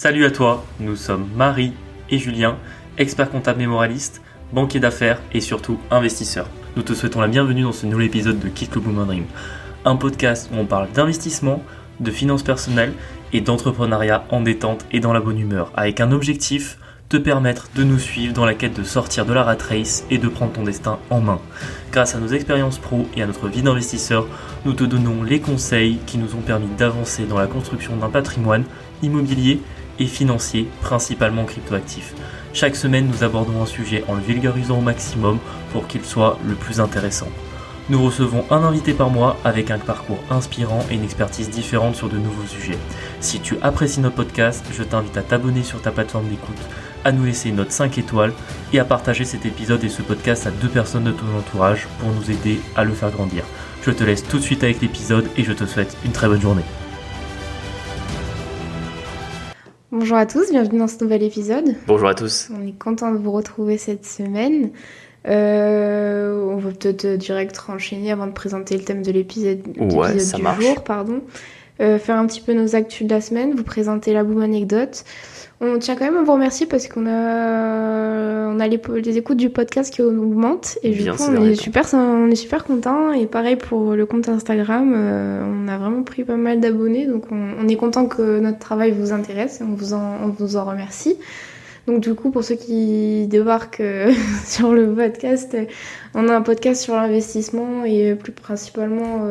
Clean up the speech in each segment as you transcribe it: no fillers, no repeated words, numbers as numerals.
Salut à toi, nous sommes Marie et Julien, experts comptables mémoralistes, banquiers d'affaires et surtout investisseurs. Nous te souhaitons la bienvenue dans ce nouvel épisode de Kick le Boom & Dream, un podcast où on parle d'investissement, de finances personnelles et d'entrepreneuriat en détente et dans la bonne humeur, avec un objectif, te permettre de nous suivre dans la quête de sortir de la rat race et de prendre ton destin en main. Grâce à nos expériences pro et à notre vie d'investisseur, nous te donnons les conseils qui nous ont permis d'avancer dans la construction d'un patrimoine immobilier et financier, principalement cryptoactif. Chaque semaine, nous abordons un sujet en le vulgarisant au maximum pour qu'il soit le plus intéressant. Nous recevons un invité par mois avec un parcours inspirant et une expertise différente sur de nouveaux sujets. Si tu apprécies notre podcast, je t'invite à t'abonner sur ta plateforme d'écoute, à nous laisser une note 5 étoiles et à partager cet épisode et ce podcast à 2 personnes de ton entourage pour nous aider à le faire grandir. Je te laisse tout de suite avec l'épisode et je te souhaite une très bonne journée. Bonjour à tous, bienvenue dans ce nouvel épisode. Bonjour à tous. On est content de vous retrouver cette semaine. On va peut-être direct enchaîner avant de présenter le thème de l'épisode du jour. Faire un petit peu nos actus de la semaine, vous présenter la boom anecdote. On tient quand même à vous remercier parce qu'on a les écoutes du podcast qui augmentent et du coup on est super contents. Et pareil pour le compte Instagram, on a vraiment pris pas mal d'abonnés, donc on est content que notre travail vous intéresse et on vous en remercie. Donc du coup, pour ceux qui débarquent sur le podcast, on a un podcast sur l'investissement et plus principalement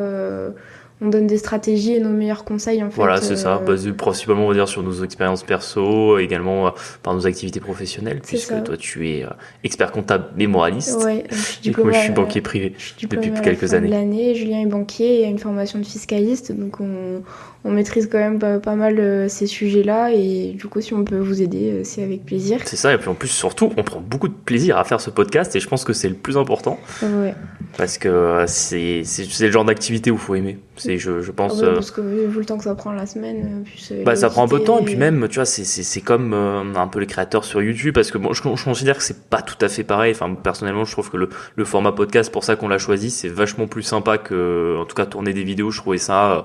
on donne des stratégies et nos meilleurs conseils en fait. Voilà, c'est ça, basé principalement on va dire sur nos expériences perso, également par nos activités professionnelles, puisque toi tu es expert comptable mémoraliste. Ouais, du coup, moi je suis banquier privé depuis quelques années. L'année, Julien est banquier et a une formation de fiscaliste, donc on maîtrise quand même pas mal ces sujets-là et du coup si on peut vous aider, c'est avec plaisir. C'est ça, et puis en plus surtout on prend beaucoup de plaisir à faire ce podcast et je pense que c'est le plus important. Ouais. Parce que c'est le genre d'activité où il faut aimer. Je pense. Parce que vu le temps que ça prend la semaine, ça prend un peu de temps et puis même, tu vois, c'est comme un peu les créateurs sur YouTube parce que bon, je considère que c'est pas tout à fait pareil. Enfin, personnellement, je trouve que le format podcast, pour ça qu'on l'a choisi, c'est vachement plus sympa que, en tout cas, tourner des vidéos. Je trouvais ça.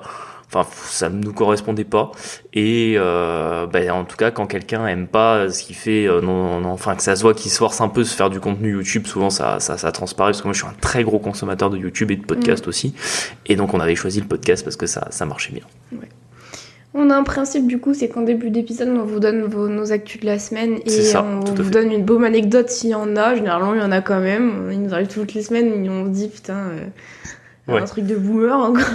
Ça ne nous correspondait pas et en tout cas quand quelqu'un aime pas ce qu'il fait, que ça se voit qu'il se force un peu à se faire du contenu YouTube, souvent ça transparaît parce que moi je suis un très gros consommateur de YouTube et de podcast aussi, et donc on avait choisi le podcast parce que ça marchait bien. Ouais. On a un principe du coup, c'est qu'en début d'épisode on vous donne nos actus de la semaine et on vous donne une bonne anecdote s'il y en a. Généralement il y en a quand même, il nous arrive toutes les semaines et on se dit putain... Ouais. Un truc de boomer encore.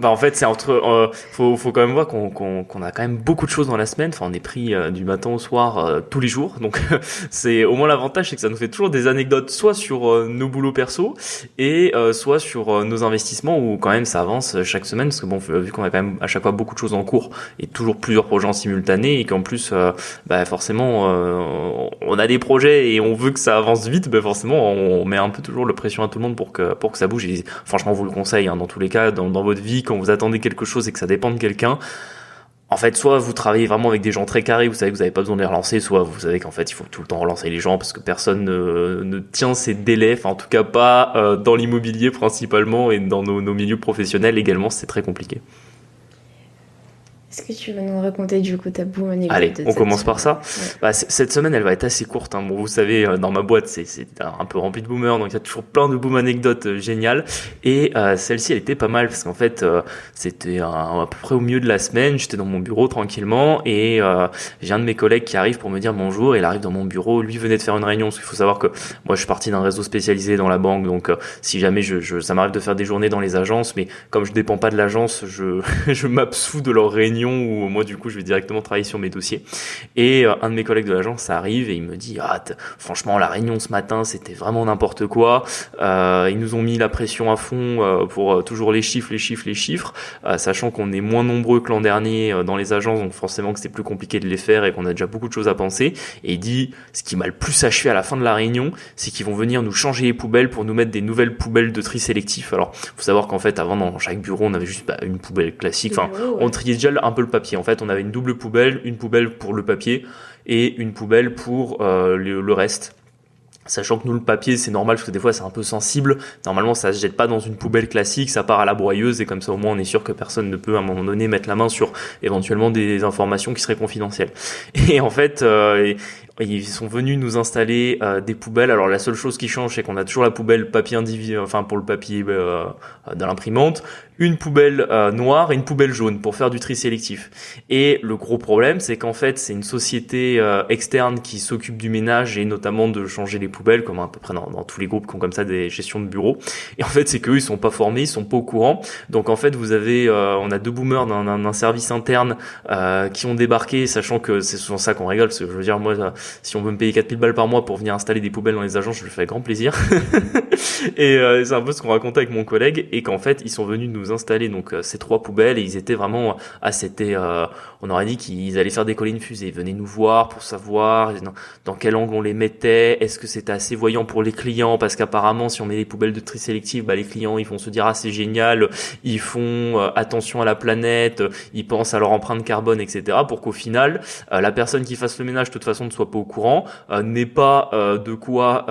En fait c'est entre faut quand même voir qu'on a quand même beaucoup de choses dans la semaine. Enfin on est pris du matin au soir tous les jours. Donc c'est au moins l'avantage, c'est que ça nous fait toujours des anecdotes soit sur nos boulots perso et soit sur nos investissements où quand même ça avance chaque semaine parce que bon vu qu'on a quand même à chaque fois beaucoup de choses en cours et toujours plusieurs projets en simultané et qu'en plus forcément on a des projets et on veut que ça avance vite, forcément on met un peu toujours la pression à tout le monde pour que ça bouge. Et franchement vous le conseille dans tous les cas dans votre vie quand vous attendez quelque chose et que ça dépend de quelqu'un, en fait soit vous travaillez vraiment avec des gens très carrés, vous savez que vous n'avez pas besoin de les relancer, soit vous savez qu'en fait il faut tout le temps relancer les gens parce que personne ne tient ses délais, en tout cas pas dans l'immobilier principalement et dans nos milieux professionnels également, c'est très compliqué. Est-ce que tu vas nous raconter du coup ta boom anecdote? Allez, on commence par ça. Ouais. Cette semaine, elle va être assez courte. Bon, vous savez, dans ma boîte, c'est un peu rempli de boomers, donc il y a toujours plein de boom anecdotes géniales. Et celle-ci, elle était pas mal parce qu'en fait, c'était à peu près au milieu de la semaine. J'étais dans mon bureau tranquillement et j'ai un de mes collègues qui arrive pour me dire bonjour. Il arrive dans mon bureau. Lui venait de faire une réunion parce qu'il faut savoir que moi, je suis parti d'un réseau spécialisé dans la banque, donc si jamais ça m'arrive de faire des journées dans les agences, mais comme je dépends pas de l'agence, je m'absous de leurs réunions où moi du coup je vais directement travailler sur mes dossiers. Et un de mes collègues de l'agence ça arrive et il me dit franchement la réunion ce matin c'était vraiment n'importe quoi, ils nous ont mis la pression à fond pour toujours les chiffres, sachant qu'on est moins nombreux que l'an dernier dans les agences, donc forcément que c'est plus compliqué de les faire et qu'on a déjà beaucoup de choses à penser. Et il dit ce qui m'a le plus achevé à la fin de la réunion, c'est qu'ils vont venir nous changer les poubelles pour nous mettre des nouvelles poubelles de tri sélectif. Alors faut savoir qu'en fait avant dans chaque bureau on avait juste une poubelle classique, on triait déjà un peu le papier. En fait, on avait une double poubelle, une poubelle pour le papier et une poubelle pour le reste. Sachant que nous, le papier, c'est normal parce que des fois c'est un peu sensible. Normalement, ça se jette pas dans une poubelle classique, ça part à la broyeuse et comme ça au moins on est sûr que personne ne peut à un moment donné mettre la main sur éventuellement des informations qui seraient confidentielles. Et en fait, ils sont venus nous installer des poubelles. Alors la seule chose qui change, c'est qu'on a toujours la poubelle papier individuel, enfin pour le papier de l'imprimante, une poubelle noire et une poubelle jaune pour faire du tri sélectif. Et le gros problème, c'est qu'en fait, c'est une société externe qui s'occupe du ménage et notamment de changer les poubelles, comme à peu près dans tous les groupes qui ont comme ça des gestions de bureaux. Et en fait, c'est qu'eux, ils sont pas formés, ils sont pas au courant. Donc en fait, vous avez, on a deux boomers d'un service interne qui ont débarqué, sachant que c'est souvent ça qu'on rigole, parce que je veux dire, moi, si on veut me payer 4000 balles par mois pour venir installer des poubelles dans les agences, je le fais avec grand plaisir. Et c'est un peu ce qu'on racontait avec mon collègue, et qu'en fait, ils sont venus nous installer donc ces 3 poubelles, et ils étaient vraiment, on aurait dit qu'ils allaient faire décoller une fusée. Ils venaient nous voir pour savoir dans quel angle on les mettait, est-ce que c'était assez voyant pour les clients, parce qu'apparemment, si on met des poubelles de tri sélectif, les clients, ils vont se dire, ah, c'est génial, ils font attention à la planète, ils pensent à leur empreinte carbone, etc., pour qu'au final, la personne qui fasse le ménage, de toute façon, ne soit pas au courant, n'ait pas de quoi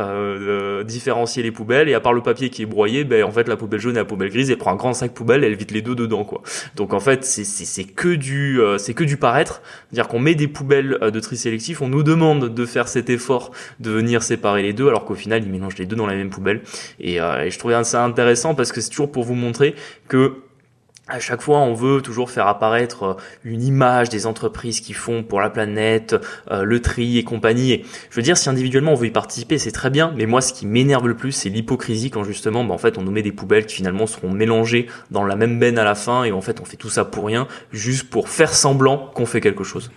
différencier les poubelles, et à part le papier qui est broyé, en fait, la poubelle jaune et la poubelle grise, elle prend un grand sac poubelle, elle vide les deux dedans, quoi. Donc, en fait, c'est que du paraître. C'est-à-dire qu'on met des poubelles de tri sélectif, on nous demande de faire cet effort de venir séparer les deux, alors qu'au final, ils mélangent les deux dans la même poubelle. Et je trouvais ça intéressant parce que c'est toujours pour vous montrer que à chaque fois, on veut toujours faire apparaître une image des entreprises qui font pour la planète, le tri et compagnie. Et je veux dire, si individuellement on veut y participer, c'est très bien. Mais moi, ce qui m'énerve le plus, c'est l'hypocrisie quand justement, en fait, on nous met des poubelles qui finalement seront mélangées dans la même benne à la fin. Et en fait, on fait tout ça pour rien, juste pour faire semblant qu'on fait quelque chose.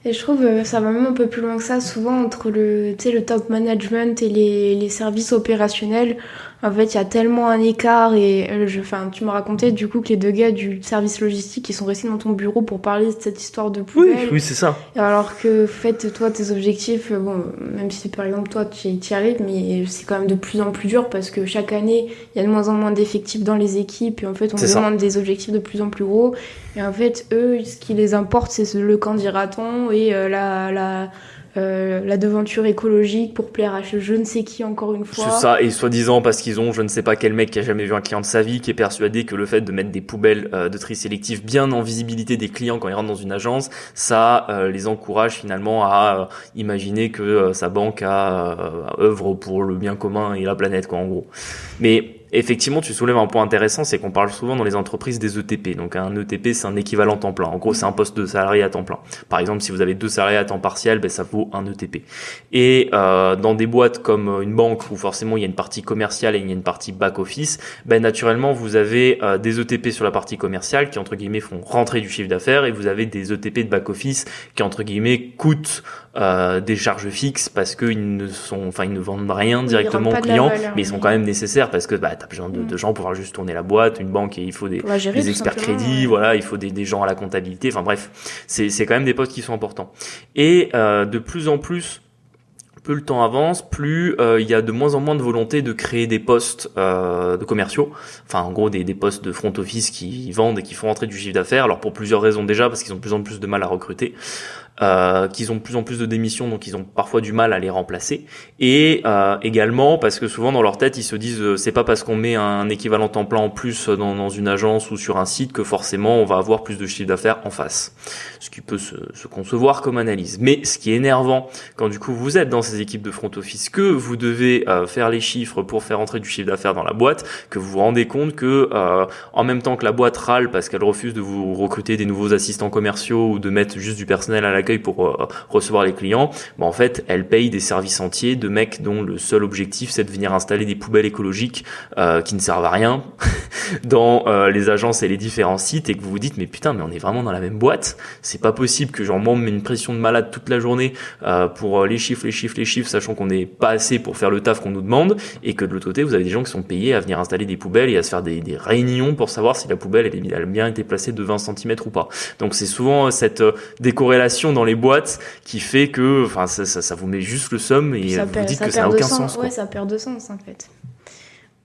Et je trouve que ça va même un peu plus loin que ça. Souvent, entre le top management et les services opérationnels, en fait, il y a tellement un écart. Et tu me racontais du coup que les 2 gars du service logistique, ils sont restés dans ton bureau pour parler de cette histoire de poubelle. Oui, c'est ça. Alors que, en fait, toi, tes objectifs, même si par exemple, toi, tu y arrives, mais c'est quand même de plus en plus dur parce que chaque année, il y a de moins en moins d'effectifs dans les équipes. Et en fait, on demande des objectifs de plus en plus gros. Et en fait, eux, ce qui les importe, c'est le candidaton et la devanture écologique pour plaire à je ne sais qui encore une fois. C'est ça, et soi-disant parce qu'ils ont je ne sais pas quel mec qui a jamais vu un client de sa vie, qui est persuadé que le fait de mettre des poubelles de tri sélectif bien en visibilité des clients quand ils rentrent dans une agence, ça les encourage finalement à imaginer que sa banque œuvre pour le bien commun et la planète, quoi, en gros. Mais effectivement, tu soulèves un point intéressant, c'est qu'on parle souvent dans les entreprises des ETP. Donc un ETP, c'est un équivalent temps plein. En gros, c'est un poste de salarié à temps plein. Par exemple, si vous avez 2 salariés à temps partiel, ça vaut un ETP. Et dans des boîtes comme une banque où forcément il y a une partie commerciale et il y a une partie back office, naturellement vous avez des ETP sur la partie commerciale qui entre guillemets font rentrer du chiffre d'affaires, et vous avez des ETP de back office qui entre guillemets coûtent des charges fixes parce que ils ne vendent rien directement aux clients, mais ils sont quand même nécessaires parce que t'as besoin de gens pour pouvoir juste tourner la boîte, une banque, et il faut des experts crédits, voilà, il faut des gens à la comptabilité, enfin bref, c'est quand même des postes qui sont importants. Et de plus en plus, plus le temps avance, plus il y a de moins en moins de volonté de créer des postes de commerciaux, enfin en gros des postes de front office qui vendent et qui font rentrer du chiffre d'affaires. Alors pour plusieurs raisons, déjà parce qu'ils ont de plus en plus de mal à recruter, qu'ils ont de plus en plus de démissions, donc ils ont parfois du mal à les remplacer, et également parce que souvent dans leur tête ils se disent c'est pas parce qu'on met un équivalent temps plein en plus dans une agence ou sur un site que forcément on va avoir plus de chiffre d'affaires en face, ce qui peut se concevoir comme analyse. Mais ce qui est énervant quand du coup vous êtes dans ces équipes de front office, que vous devez faire les chiffres pour faire entrer du chiffre d'affaires dans la boîte, que vous vous rendez compte que en même temps que la boîte râle parce qu'elle refuse de vous recruter des nouveaux assistants commerciaux ou de mettre juste du personnel à l'accueil pour recevoir les clients, en fait elle paye des services entiers de mecs dont le seul objectif c'est de venir installer des poubelles écologiques qui ne servent à rien dans les agences et les différents sites, et que vous vous dites mais putain, mais on est vraiment dans la même boîte, c'est pas possible que moi on me met une pression de malade toute la journée pour les chiffres, sachant qu'on n'est pas assez pour faire le taf qu'on nous demande, et que de l'autre côté vous avez des gens qui sont payés à venir installer des poubelles et à se faire des réunions pour savoir si la poubelle elle a bien été placée de 20 cm ou pas. Donc c'est souvent cette décorrélation dans les boîtes qui fait que ça vous met juste le seum et vous dites que ça n'a aucun sens. Ouais, ça perd de sens en fait.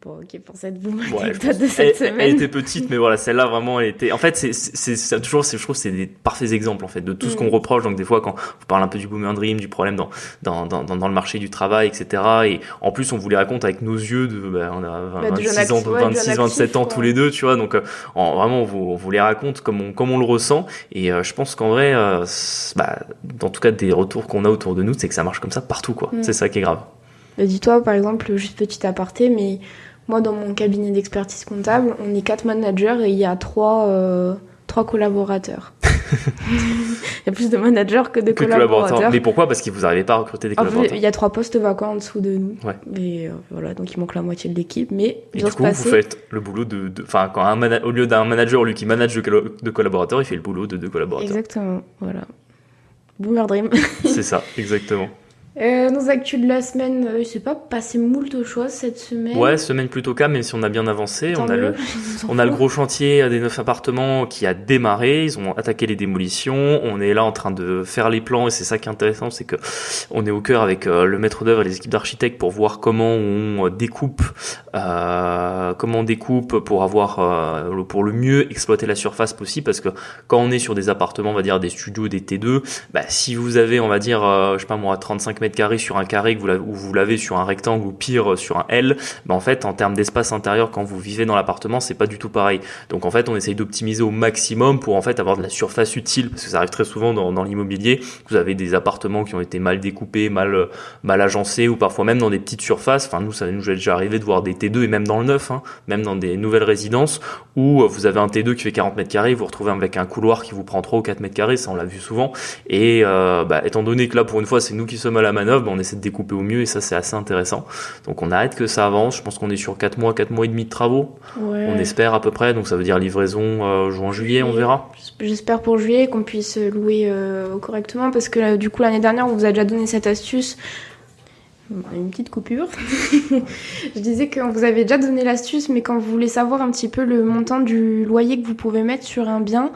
Bon, ok, pour cette boum anecdote de cette semaine. Elle était petite, mais voilà, celle-là, vraiment, elle était... En fait, c'est toujours, je trouve, c'est des parfaits exemples, en fait, de tout ce qu'on reproche. Donc, des fois, quand on parle un peu du boomer dream, du problème dans le marché du travail, etc. Et en plus, on vous les raconte avec nos yeux on a 27 ans tous les deux, tu vois. Donc, vraiment, on vous les raconte comme on le ressent. Et je pense qu'en vrai, en tout cas, des retours qu'on a autour de nous, c'est que ça marche comme ça partout, quoi. C'est ça qui est grave. Dis-toi, par exemple, juste petit aparté, mais moi, dans mon cabinet d'expertise comptable, on est 4 managers et il y a 3 collaborateurs. Il y a plus de managers que de collaborateurs. Mais pourquoi ? Parce que vous n'arrivez pas à recruter des collaborateurs. Il y a 3 postes vacants en dessous de nous. Ouais. Et voilà, donc il manque la moitié de l'équipe. Mais et du coup, vous faites le boulot au lieu d'un manager, lui qui manage de collaborateurs, il fait le boulot de 2 collaborateurs. Exactement, voilà. Boomer Dream. C'est ça, exactement. Nos actus de la semaine, il s'est pas passé moult choses cette semaine. Ouais, semaine plutôt calme, même si on a bien avancé. On a le gros chantier des 9 appartements qui a démarré. Ils ont attaqué les démolitions. On est là en train de faire les plans et c'est ça qui est intéressant, c'est que on est au cœur avec le maître d'œuvre et les équipes d'architectes pour voir comment on découpe pour avoir pour le mieux exploiter la surface possible, parce que quand on est sur des appartements, on va dire des studios, des T2, si vous avez, on va dire, 35 mètres carrés sur un carré ou vous l'avez sur un rectangle ou pire sur un L, en fait en termes d'espace intérieur quand vous vivez dans l'appartement, c'est pas du tout pareil. Donc en fait on essaye d'optimiser au maximum pour en fait avoir de la surface utile, parce que ça arrive très souvent dans l'immobilier, vous avez des appartements qui ont été mal découpés, mal agencés, ou parfois même dans des petites surfaces. Enfin, ça nous est déjà arrivé de voir des T2, et même dans le neuf, même dans des nouvelles résidences où vous avez un T2 qui fait 40 mètres carrés, vous vous retrouvez avec un couloir qui vous prend 3 ou 4 mètres carrés, ça on l'a vu souvent. Et étant donné que là pour une fois c'est nous qui sommes à la manœuvre, on essaie de découper au mieux, et ça c'est assez intéressant. Donc on a hâte que ça avance. Je pense qu'on est sur 4 mois et demi de travaux. Ouais. On espère à peu près, donc ça veut dire livraison juin-juillet, on verra. J'espère pour juillet qu'on puisse louer correctement, parce que du coup l'année dernière on vous a déjà donné cette astuce. Une petite coupure. Je disais qu'on vous avait déjà donné l'astuce, mais quand vous voulez savoir un petit peu le montant du loyer que vous pouvez mettre sur un bien,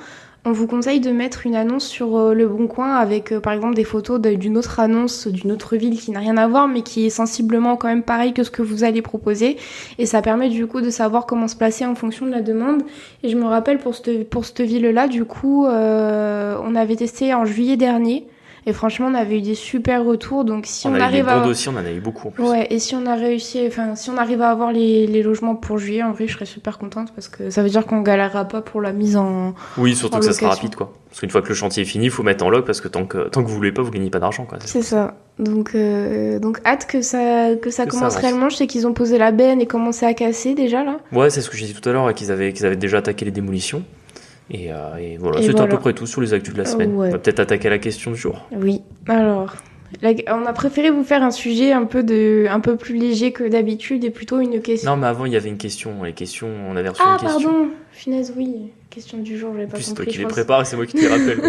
on vous conseille de mettre une annonce sur Le Bon Coin avec par exemple des photos d'une autre annonce d'une autre ville qui n'a rien à voir, mais qui est sensiblement quand même pareil que ce que vous allez proposer, et ça permet du coup de savoir comment se placer en fonction de la demande. Et je me rappelle pour cette ville-là, du coup on avait testé en juillet dernier. Et franchement, on avait eu des super retours. Donc, si on arrive à... dossiers, on en a eu beaucoup en plus. Ouais, et si on arrive à avoir les logements pour juillet, en vrai, je serais super contente, parce que ça veut dire qu'on galérera pas pour la mise en. Oui, surtout que ça sera rapide, quoi. Parce qu'une fois que le chantier est fini, il faut mettre en loc, parce que tant que vous voulez pas, vous gagnez pas d'argent, quoi. C'est ça. Donc hâte que ça commence réellement. Je sais qu'ils ont posé la benne et commencé à casser déjà là. Ouais, c'est ce que j'ai dit tout à l'heure, qu'ils avaient déjà attaqué les démolitions. Et voilà, c'est à peu près tout sur les actus de la semaine. Ouais. On va peut-être attaquer la question du jour. Oui, alors, on a préféré vous faire un sujet un peu plus léger que d'habitude, et plutôt une question. Non, mais avant, il y avait une question. Les questions, on avait reçu une question. Ah, pardon, finesse, oui. Question du jour, je l'avais pas compris. C'est toi qui les prépares et c'est moi qui te les rappelle.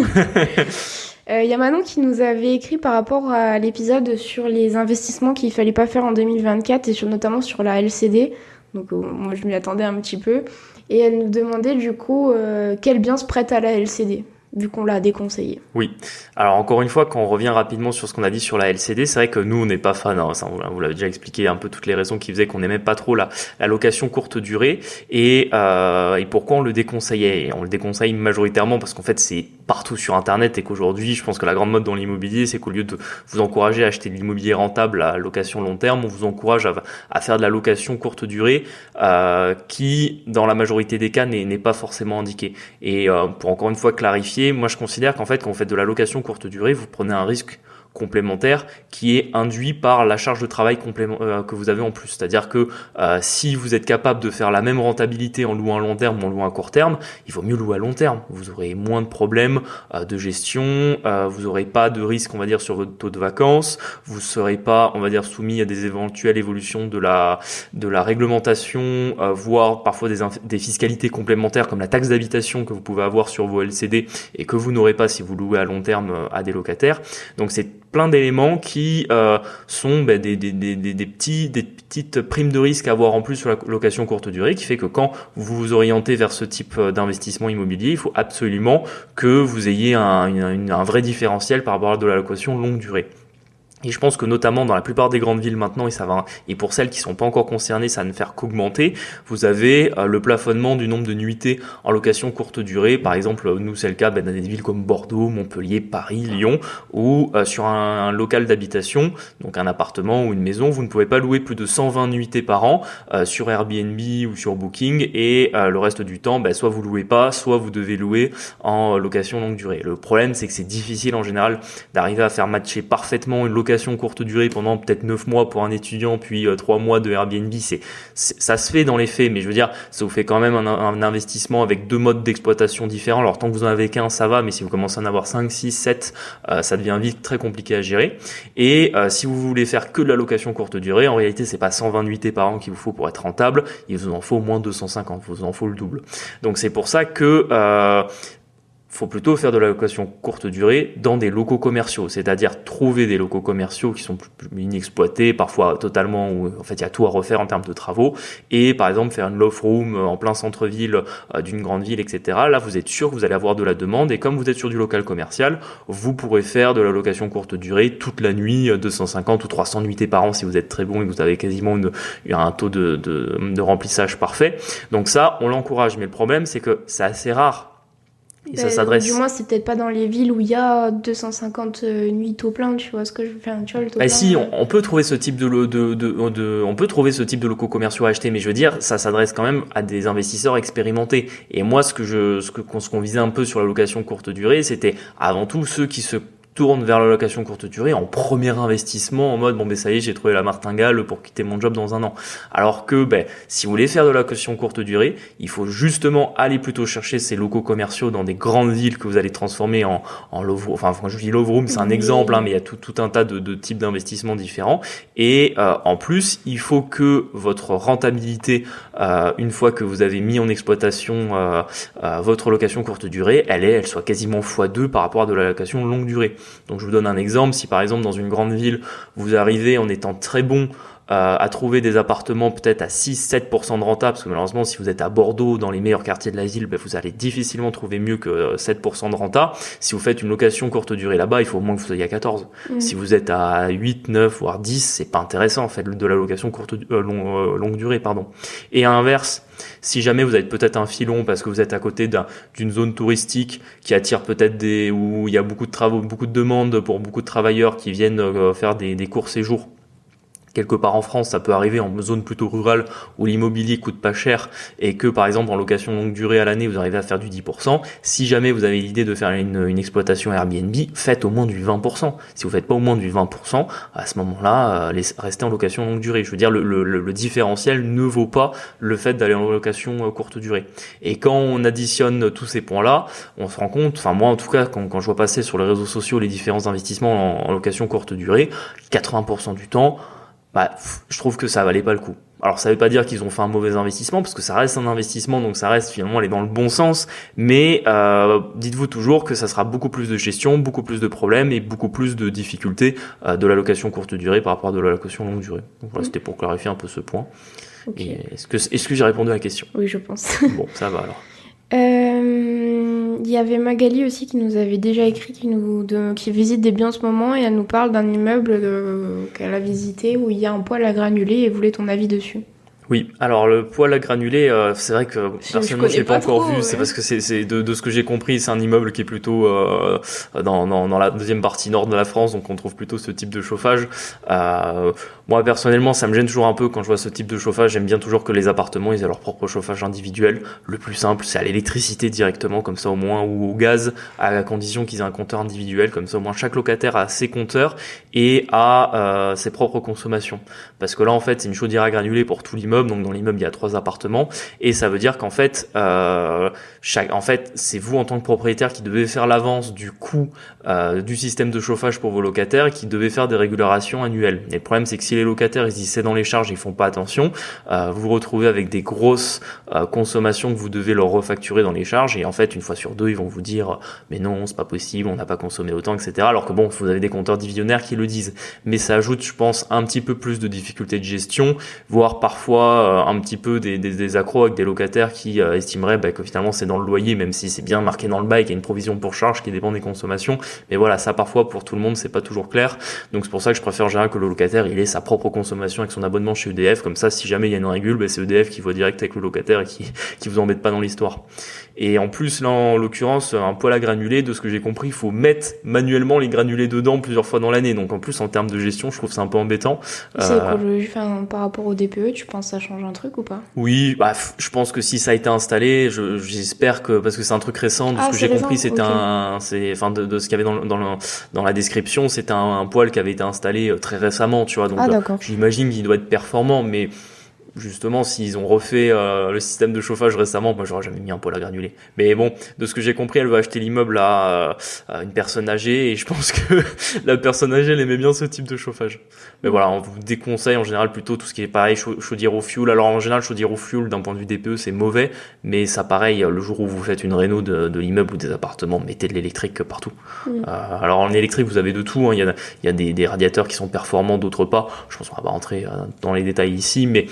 Y a Manon qui nous avait écrit par rapport à l'épisode sur les investissements qu'il fallait pas faire en 2024, et notamment sur la LCD. Donc moi, je m'y attendais un petit peu. Et elle nous demandait du coup quel bien se prête à la LCD, vu qu'on l'a déconseillé. Oui. Alors encore une fois, quand on revient rapidement sur ce qu'on a dit sur la LCD, c'est vrai que nous on n'est pas fan, ça, on vous l'avez déjà expliqué un peu toutes les raisons qui faisaient qu'on n'aimait pas trop la location courte durée, et pourquoi on le déconseillait. Et on le déconseille majoritairement parce qu'en fait c'est partout sur internet, et qu'aujourd'hui je pense que la grande mode dans l'immobilier, c'est qu'au lieu de vous encourager à acheter de l'immobilier rentable à location long terme, on vous encourage à faire de la location courte durée qui dans la majorité des cas n'est pas forcément indiquée. Et pour encore une fois clarifier, moi je considère qu'en fait quand vous faites de la location courte durée, vous prenez un risque complémentaire qui est induit par la charge de travail que vous avez en plus. C'est-à-dire que si vous êtes capable de faire la même rentabilité en louant à long terme ou en louant à court terme, il vaut mieux louer à long terme. Vous aurez moins de problèmes de gestion, vous n'aurez pas de risque, on va dire, sur votre taux de vacances, vous ne serez pas, on va dire, soumis à des éventuelles évolutions de la réglementation, voire parfois des fiscalités complémentaires comme la taxe d'habitation que vous pouvez avoir sur vos LCD et que vous n'aurez pas si vous louez à long terme à des locataires. Donc c'est plein d'éléments qui sont des petites primes de risque à avoir en plus sur la location courte durée, qui fait que quand vous vous orientez vers ce type d'investissement immobilier, il faut absolument que vous ayez un vrai différentiel par rapport à de la location longue durée. Et je pense que notamment dans la plupart des grandes villes maintenant, et pour celles qui sont pas encore concernées, ça ne faire qu'augmenter. Vous avez le plafonnement du nombre de nuitées en location courte durée. Par exemple, nous c'est le cas dans des villes comme Bordeaux, Montpellier, Paris, Lyon, où sur un local d'habitation, donc un appartement ou une maison, vous ne pouvez pas louer plus de 120 nuitées par an sur Airbnb ou sur Booking, et le reste du temps, soit vous louez pas, soit vous devez louer en location longue durée. Le problème, c'est que c'est difficile en général d'arriver à faire matcher parfaitement une location courte durée pendant peut-être 9 mois pour un étudiant, puis 3 mois de Airbnb. Ça se fait dans les faits, mais je veux dire, ça vous fait quand même un investissement avec 2 modes d'exploitation différents. Alors tant que vous en avez qu'un, ça va, mais si vous commencez à en avoir 5, 6, 7, ça devient vite très compliqué à gérer. Et si vous voulez faire que de la location courte durée, en réalité, c'est pas 120 nuitées par an qu'il vous faut pour être rentable, il vous en faut au moins 250, il vous en faut le double. Donc c'est pour ça que faut plutôt faire de la location courte durée dans des locaux commerciaux, c'est-à-dire trouver des locaux commerciaux qui sont plus inexploités, parfois totalement, où en fait il y a tout à refaire en termes de travaux, et par exemple faire une love room en plein centre-ville d'une grande ville, etc. Là, vous êtes sûr que vous allez avoir de la demande, et comme vous êtes sur du local commercial, vous pourrez faire de la location courte durée toute la nuit, 250 ou 300 nuitées par an si vous êtes très bon et que vous avez quasiment un taux de remplissage parfait. Donc ça, on l'encourage, mais le problème c'est que c'est assez rare. Et ça s'adresse. Du moins, c'est peut-être pas dans les villes où il y a 250 nuits au plein, tu vois ce que je veux faire, tu vois, le taux plein. Si, on peut trouver ce type on peut trouver ce type de locaux commerciaux à acheter, mais je veux dire, ça s'adresse quand même à des investisseurs expérimentés. Et moi, ce qu'on visait un peu sur la location courte durée, c'était avant tout ceux qui se tourne vers la location courte durée en premier investissement en mode ça y est, j'ai trouvé la martingale pour quitter mon job dans un an. Alors que si vous voulez faire de la location courte durée, il faut justement aller plutôt chercher ces locaux commerciaux dans des grandes villes que vous allez transformer en love room. Enfin, quand je dis love room, c'est un exemple, mais il y a tout un tas de types d'investissements différents. Et en plus, il faut que votre rentabilité, une fois que vous avez mis en exploitation votre location courte durée, elle soit quasiment x2 par rapport à de la location longue durée. Donc je vous donne un exemple, si par exemple dans une grande ville, vous arrivez en étant très bon à trouver des appartements peut-être à 6-7% de renta, parce que malheureusement si vous êtes à Bordeaux, dans les meilleurs quartiers de la ville, vous allez difficilement trouver mieux que 7% de renta. Si vous faites une location courte durée là-bas, il faut au moins que vous soyez à 14. Si vous êtes à 8, 9, voire 10, c'est pas intéressant en fait de la location longue durée. Et à l'inverse, si jamais vous êtes peut-être un filon parce que vous êtes à côté d'une zone touristique qui attire peut-être où il y a beaucoup de travaux, beaucoup de demandes pour beaucoup de travailleurs qui viennent faire des courts séjours, quelque part en France, ça peut arriver en zone plutôt rurale où l'immobilier coûte pas cher et que par exemple en location longue durée à l'année vous arrivez à faire du 10%. Si jamais vous avez l'idée de faire une exploitation Airbnb, faites au moins du 20%. Si vous faites pas au moins du 20%, à ce moment-là, restez en location longue durée. Je veux dire, le différentiel ne vaut pas le fait d'aller en location courte durée. Et quand on additionne tous ces points-là, on se rend compte, enfin moi en tout cas, quand je vois passer sur les réseaux sociaux les différents investissements en location courte durée, 80% du temps, je trouve que ça valait pas le coup. Alors ça veut pas dire qu'ils ont fait un mauvais investissement, parce que ça reste un investissement, donc ça reste finalement aller dans le bon sens, mais dites-vous toujours que ça sera beaucoup plus de gestion, beaucoup plus de problèmes et beaucoup plus de difficultés de la location courte durée par rapport à de la location longue durée. Donc voilà, c'était pour clarifier un peu ce point. Okay. Et est-ce que j'ai répondu à la question ? Oui, je pense. Bon, ça va alors. Il y avait Magali aussi qui nous avait déjà écrit, qui visite des biens en ce moment, et elle nous parle d'un immeuble qu'elle a visité où il y a un poêle à granulés et voulait ton avis dessus. Oui, alors le poêle à granulés, c'est vrai que personnellement je l'ai pas encore vu, c'est parce que c'est de ce que j'ai compris, c'est un immeuble qui est plutôt dans la deuxième partie nord de la France, donc on trouve plutôt ce type de chauffage. Moi personnellement, ça me gêne toujours un peu quand je vois ce type de chauffage. J'aime bien toujours que les appartements ils aient leur propre chauffage individuel. Le plus simple, c'est à l'électricité directement, comme ça au moins, ou au gaz, à la condition qu'ils aient un compteur individuel, comme ça au moins chaque locataire a ses compteurs et a ses propres consommations. Parce que là en fait c'est une chaudière à granulés pour tout l'immeuble. Donc dans l'immeuble il y a 3 appartements et ça veut dire qu'en fait c'est vous en tant que propriétaire qui devez faire l'avance du coût du système de chauffage pour vos locataires et qui devez faire des régulations annuelles. Et le problème c'est que si les locataires ils disent c'est dans les charges, ils font pas attention, vous vous retrouvez avec des grosses consommations que vous devez leur refacturer dans les charges, et en fait une fois sur deux ils vont vous dire mais non c'est pas possible, on n'a pas consommé autant, etc. Alors que bon, vous avez des compteurs divisionnaires qui le disent, mais ça ajoute je pense un petit peu plus de difficultés de gestion, voire parfois parfois un petit peu des accros avec des locataires qui estimeraient que finalement c'est dans le loyer, même si c'est bien marqué dans le bail qu'il y a une provision pour charge qui dépend des consommations. Mais voilà, ça parfois pour tout le monde c'est pas toujours clair. Donc c'est pour ça que je préfère en général que le locataire il ait sa propre consommation avec son abonnement chez EDF. Comme ça, si jamais il y a une régule, c'est EDF qui voit direct avec le locataire et qui vous embête pas dans l'histoire. Et en plus, là, en l'occurrence, un poêle à granulés, de ce que j'ai compris, il faut mettre manuellement les granulés dedans plusieurs fois dans l'année. Donc en plus, en termes de gestion, je trouve ça un peu embêtant. C'est écologique, par rapport au DPE, tu penses que ça change un truc ou pas? Oui, je pense que si ça a été installé, j'espère que, parce que c'est un truc récent, de ce que j'ai compris, c'était de ce qu'il y avait dans la description, c'était un poêle qui avait été installé très récemment, tu vois. Donc j'imagine qu'il doit être performant, mais justement, s'ils ont refait le système de chauffage récemment, moi j'aurais jamais mis un poêle à granulés. Mais bon, de ce que j'ai compris, elle veut acheter l'immeuble à une personne âgée, et je pense que la personne âgée, elle aimait bien ce type de chauffage. Mais voilà, on vous déconseille en général plutôt tout ce qui est pareil, chaudière au fioul. Alors en général, chaudière au fioul, d'un point de vue DPE, c'est mauvais, mais ça pareil, le jour où vous faites une réno de l'immeuble ou des appartements, mettez de l'électrique partout. Alors en électrique, vous avez de tout, hein. Il y a des radiateurs qui sont performants, d'autres pas. Je pense qu'on va pas rentrer dans les détails ici, mais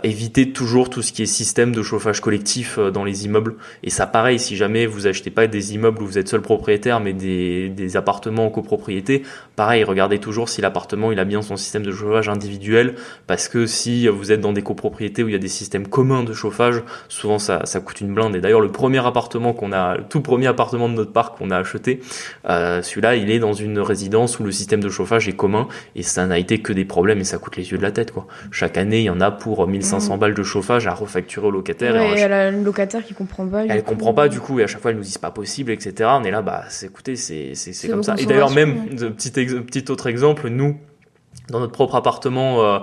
évitez toujours tout ce qui est système de chauffage collectif dans les immeubles. Et ça, pareil, si jamais vous achetez pas des immeubles où vous êtes seul propriétaire, mais des appartements en copropriété, pareil, regardez toujours si l'appartement il a bien son système de chauffage individuel, parce que si vous êtes dans des copropriétés où il y a des systèmes communs de chauffage, souvent ça coûte une blinde. Et d'ailleurs, le tout premier appartement de notre parc qu'on a acheté, celui-là, il est dans une résidence où le système de chauffage est commun, et ça n'a été que des problèmes, et ça coûte les yeux de la tête, quoi. Chaque année, il y en a pour 1500 balles de chauffage à refacturer au locataire. Ouais, et le locataire qui comprend pas. Elle comprend pas, du coup, et à chaque fois, elle nous dit c'est pas possible, etc. On est là, écoutez, c'est comme ça. Et d'ailleurs, même, petit autre exemple, nous, dans notre propre appartement,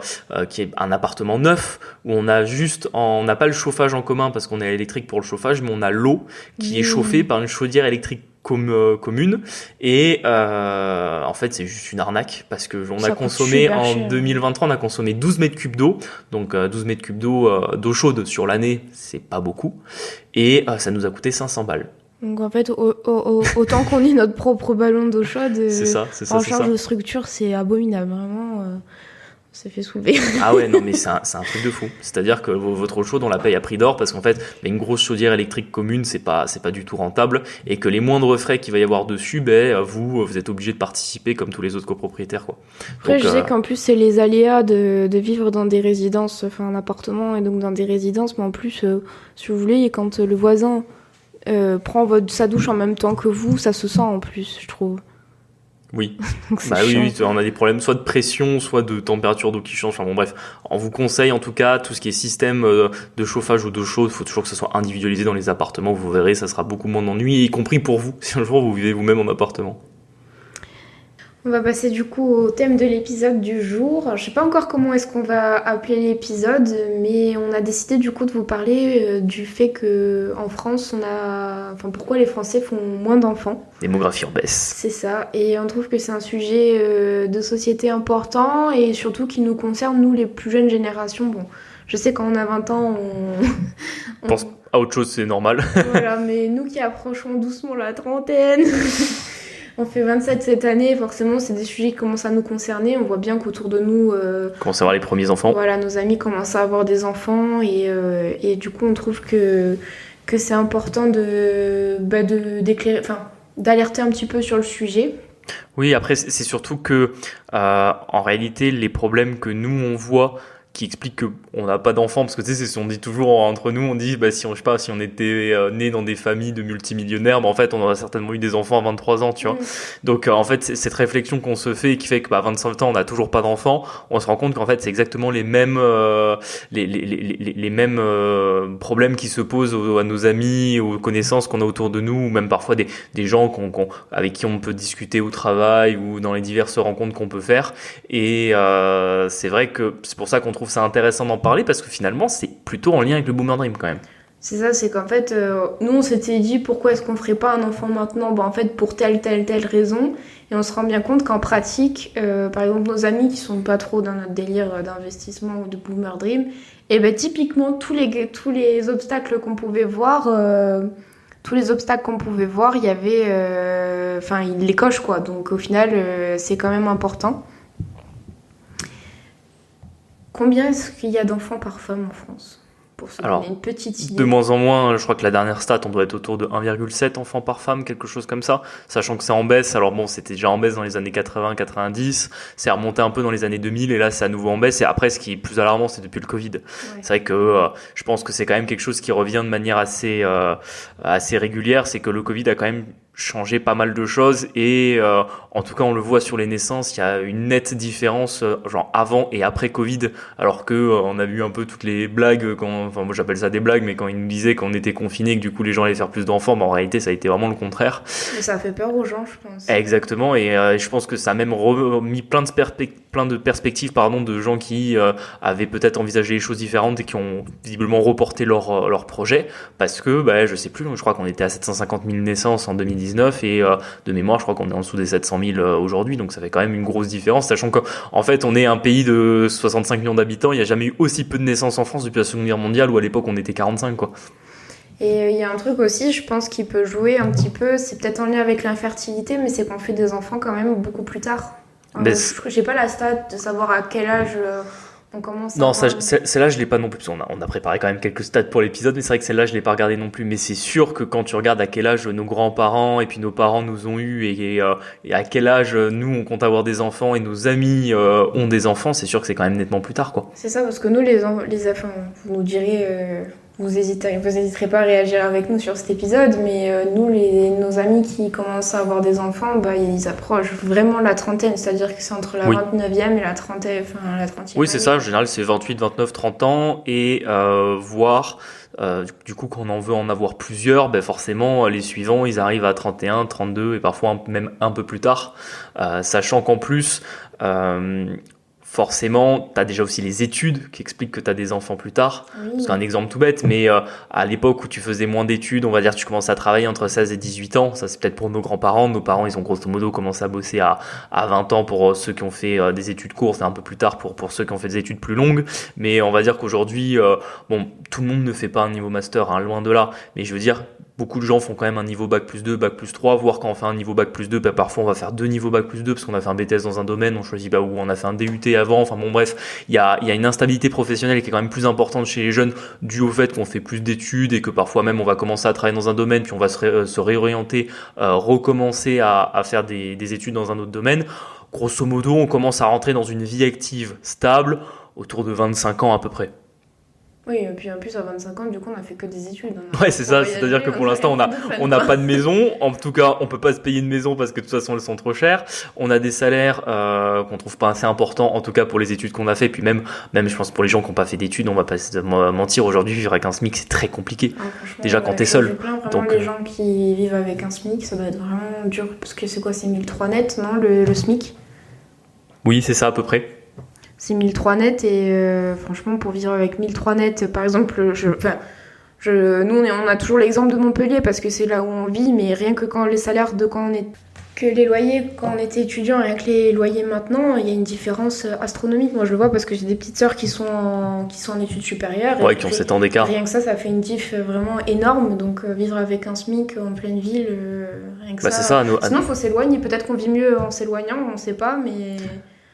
qui est un appartement neuf, où on n'a pas le chauffage en commun parce qu'on est électrique pour le chauffage, mais on a l'eau qui est chauffée par une chaudière électrique commune, et en fait c'est juste une arnaque, parce que on a consommé en 2023, on a consommé 12 mètres cubes d'eau, donc 12 mètres cubes d'eau chaude sur l'année, c'est pas beaucoup, et ça nous a coûté 500 balles. Donc en fait, autant qu'on ait notre propre ballon d'eau chaude, en charge de structure, c'est abominable, vraiment. On s'est fait soulever. Ah ouais, non mais c'est un truc de fou. C'est-à-dire que votre eau chaude, on la paye à prix d'or, parce qu'en fait, une grosse chaudière électrique commune, c'est pas du tout rentable, et que les moindres frais qu'il va y avoir dessus, vous êtes obligé de participer comme tous les autres copropriétaires, quoi. Après, donc, je sais qu'en plus, c'est les aléas de vivre dans des résidences, enfin un appartement, et donc dans des résidences, mais en plus, si vous voulez, quand le voisin prend sa douche en même temps que vous, ça se sent en plus, je trouve. Oui. Oui, on a des problèmes soit de pression, soit de température d'eau qui change. Enfin bon, bref, on vous conseille en tout cas tout ce qui est système de chauffage ou d'eau chaude, il faut toujours que ça soit individualisé dans les appartements. Vous verrez, ça sera beaucoup moins d'ennuis, y compris pour vous, si un jour vous vivez vous-même en appartement. On va passer du coup au thème de l'épisode du jour. Alors, je sais pas encore comment est-ce qu'on va appeler l'épisode, mais on a décidé du coup de vous parler du fait que en France, pourquoi les Français font moins d'enfants. Démographie en baisse. C'est ça, et on trouve que c'est un sujet de société important, et surtout qui nous concerne, nous les plus jeunes générations. Bon, je sais quand on a 20 ans, on pense à autre chose, c'est normal. Voilà, mais nous qui approchons doucement la trentaine... On fait 27 cette année, forcément, c'est des sujets qui commencent à nous concerner. On voit bien qu'autour de nous... commence à avoir les premiers enfants. Voilà, nos amis commencent à avoir des enfants. Et du coup, on trouve que c'est important d'alerter un petit peu sur le sujet. Oui, après, c'est surtout que, en réalité, les problèmes que nous, on voit... qui explique qu'on n'a pas d'enfants, parce que tu sais, c'est ce qu'on dit toujours entre nous, on dit si on était né dans des familles de multimillionnaires, en fait on aurait certainement eu des enfants à 23 ans, tu vois. Donc en fait cette réflexion qu'on se fait, qui fait que 25 ans on n'a toujours pas d'enfants, on se rend compte qu'en fait c'est exactement les mêmes les mêmes problèmes qui se posent à nos amis, aux connaissances qu'on a autour de nous, ou même parfois des gens avec qui on peut discuter au travail ou dans les diverses rencontres qu'on peut faire. Et c'est vrai que c'est pour ça qu'on trouve ça intéressant d'en parler, parce que finalement c'est plutôt en lien avec le Boomer Dream quand même. C'est ça, c'est qu'en fait nous on s'était dit pourquoi est-ce qu'on ferait pas un enfant maintenant, en fait pour telle raison, et on se rend bien compte qu'en pratique par exemple nos amis qui sont pas trop dans notre délire d'investissement ou de Boomer Dream, et typiquement tous les obstacles qu'on pouvait voir, il y avait ils les cochent quoi, donc au final c'est quand même important. Combien est-ce qu'il y a d'enfants par femme en France ? Pour se donner une petite idée. De moins en moins, je crois que la dernière stat, on doit être autour de 1,7 enfants par femme, quelque chose comme ça, sachant que c'est en baisse. Alors bon, c'était déjà en baisse dans les années 80-90, c'est remonté un peu dans les années 2000 et là c'est à nouveau en baisse. Et après, ce qui est plus alarmant, c'est depuis le Covid. Ouais. C'est vrai que je pense que c'est quand même quelque chose qui revient de manière assez régulière, c'est que le Covid a quand même changé pas mal de choses et en tout cas on le voit sur les naissances, il y a une nette différence genre avant et après Covid, alors que on a vu un peu toutes les blagues enfin moi j'appelle ça des blagues, mais quand ils nous disaient qu'on était confinés, que du coup les gens allaient faire plus d'enfants, en réalité ça a été vraiment le contraire. Mais ça a fait peur aux gens, je pense. Exactement, et je pense que ça a même remis plein de perspectives de gens qui avaient peut-être envisagé les choses différentes et qui ont visiblement reporté leur projet, parce que je sais plus, je crois qu'on était à 750 000 naissances en 2019 et de mémoire je crois qu'on est en dessous des 700 000 aujourd'hui, donc ça fait quand même une grosse différence, sachant qu'en fait on est un pays de 65 millions d'habitants, il n'y a jamais eu aussi peu de naissances en France depuis la Seconde Guerre mondiale, où à l'époque on était 45 quoi. Et il y a un truc aussi, je pense, qui peut jouer un petit peu, c'est peut-être en lien avec l'infertilité, mais c'est qu'on fait des enfants quand même beaucoup plus tard. J'ai pas la stat de savoir à quel âge on commence à... Non, celle-là, je l'ai pas non plus, parce qu'on a préparé quand même quelques stats pour l'épisode, mais c'est vrai que celle-là, je l'ai pas regardée non plus. Mais c'est sûr que quand tu regardes à quel âge nos grands-parents et puis nos parents nous ont eu et à quel âge nous, on compte avoir des enfants et nos amis ont des enfants, c'est sûr que c'est quand même nettement plus tard, quoi. C'est ça, parce que nous, les enfants, vous nous direz... Vous hésiterez pas à réagir avec nous sur cet épisode, mais nous, nos amis qui commencent à avoir des enfants, ils approchent vraiment la trentaine, c'est-à-dire que c'est entre la 29e et la 30e. Oui, c'est ça, en général, c'est 28, 29, 30 ans, et voire... du coup, quand on en veut en avoir plusieurs, forcément, les suivants, ils arrivent à 31, 32, et parfois même un peu plus tard, sachant qu'en plus... forcément, tu as déjà aussi les études qui expliquent que tu as des enfants plus tard. Oui. C'est un exemple tout bête, mais à l'époque où tu faisais moins d'études, on va dire que tu commences à travailler entre 16 et 18 ans. Ça, c'est peut-être pour nos grands-parents. Nos parents, ils ont grosso modo commencé à bosser à 20 ans pour ceux qui ont fait des études courtes et un peu plus tard pour ceux qui ont fait des études plus longues. Mais on va dire qu'aujourd'hui, tout le monde ne fait pas un niveau master, hein, loin de là. Mais je veux dire... Beaucoup de gens font quand même un niveau bac plus 2, bac plus 3, voire quand on fait un niveau bac plus 2, parfois on va faire 2 niveaux bac plus 2 parce qu'on a fait un BTS dans un domaine, on choisit où on a fait un DUT avant, enfin bon bref, il y a une instabilité professionnelle qui est quand même plus importante chez les jeunes dû au fait qu'on fait plus d'études et que parfois même on va commencer à travailler dans un domaine puis on va se réorienter, recommencer à faire des études dans un autre domaine. Grosso modo, on commence à rentrer dans une vie active stable autour de 25 ans à peu près. Oui, et puis en plus à 25 ans, du coup, on a fait que des études. Ouais, c'est ça, c'est-à-dire que pour l'instant, on n'a pas de maison. En tout cas, on peut pas se payer une maison parce que de toute façon, elles sont trop chères. On a des salaires qu'on trouve pas assez importants, en tout cas pour les études qu'on a fait. Puis même, je pense pour les gens qui n'ont pas fait d'études, on va pas se mentir. Aujourd'hui, vivre avec un SMIC, c'est très compliqué. Déjà quand t'es seul. Donc les gens qui vivent avec un SMIC, ça doit être vraiment dur parce que c'est quoi, c'est 1003 net, non, le SMIC? Oui, c'est ça à peu près. C'est 1003 net et franchement pour vivre avec 1003 net, par exemple, nous on a toujours l'exemple de Montpellier parce que c'est là où on vit, mais rien que quand les salaires que les loyers quand on était étudiant, rien que les loyers maintenant, il y a une différence astronomique. Moi je le vois parce que j'ai des petites sœurs qui sont en études supérieures. Ouais, qui ont 7 ans d'écart. Rien que ça fait une diff vraiment énorme, donc vivre avec un SMIC en pleine ville, rien que ça. C'est ça. Sinon faut s'éloigner, peut-être qu'on vit mieux en s'éloignant, on sait pas, mais...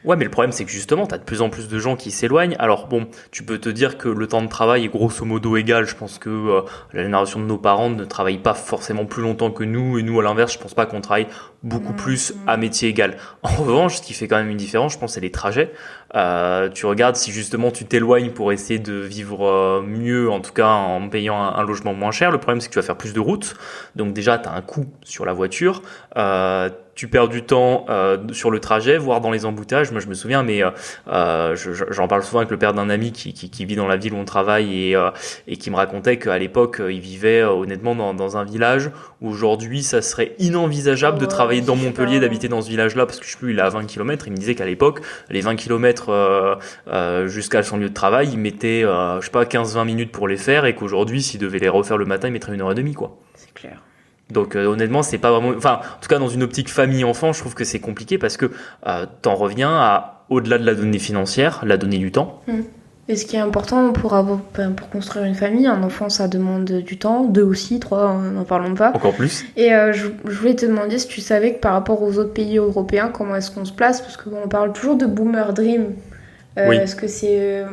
Ouais, mais le problème, c'est que justement, tu as de plus en plus de gens qui s'éloignent. Alors bon, tu peux te dire que le temps de travail est grosso modo égal. Je pense que la génération de nos parents ne travaille pas forcément plus longtemps que nous. Et nous, à l'inverse, je pense pas qu'on travaille beaucoup plus à métier égal. En revanche, ce qui fait quand même une différence, je pense, c'est les trajets. Tu regardes si justement tu t'éloignes pour essayer de vivre mieux, en tout cas en payant un logement moins cher. Le problème, c'est que tu vas faire plus de routes. Donc déjà, tu as un coût sur la voiture. Tu perds du temps sur le trajet, voire dans les embouteillages. Moi, je me souviens, mais j'en parle souvent avec le père d'un ami qui vit dans la ville où on travaille et qui me racontait qu'à l'époque, il vivait honnêtement dans un village où aujourd'hui, ça serait inenvisageable de travailler dans Montpellier, d'habiter dans ce village-là, parce que je sais plus, il est à 20 km. Il me disait qu'à l'époque, les 20 km jusqu'à son lieu de travail, il mettait, 15-20 minutes pour les faire et qu'aujourd'hui, s'il devait les refaire le matin, il mettrait 1h30, quoi. C'est clair. Donc honnêtement, c'est pas vraiment... Enfin, en tout cas, dans une optique famille-enfant, je trouve que c'est compliqué parce que t'en reviens à, au-delà de la donnée financière, la donnée du temps. Et ce qui est important pour construire une famille, un enfant, ça demande du temps, 2 aussi, 3, n'en parlons pas. Encore plus. Et je voulais te demander si tu savais que par rapport aux autres pays européens, comment est-ce qu'on se place, parce qu'on parle toujours de boomer dream. Oui. Est-ce que c'est...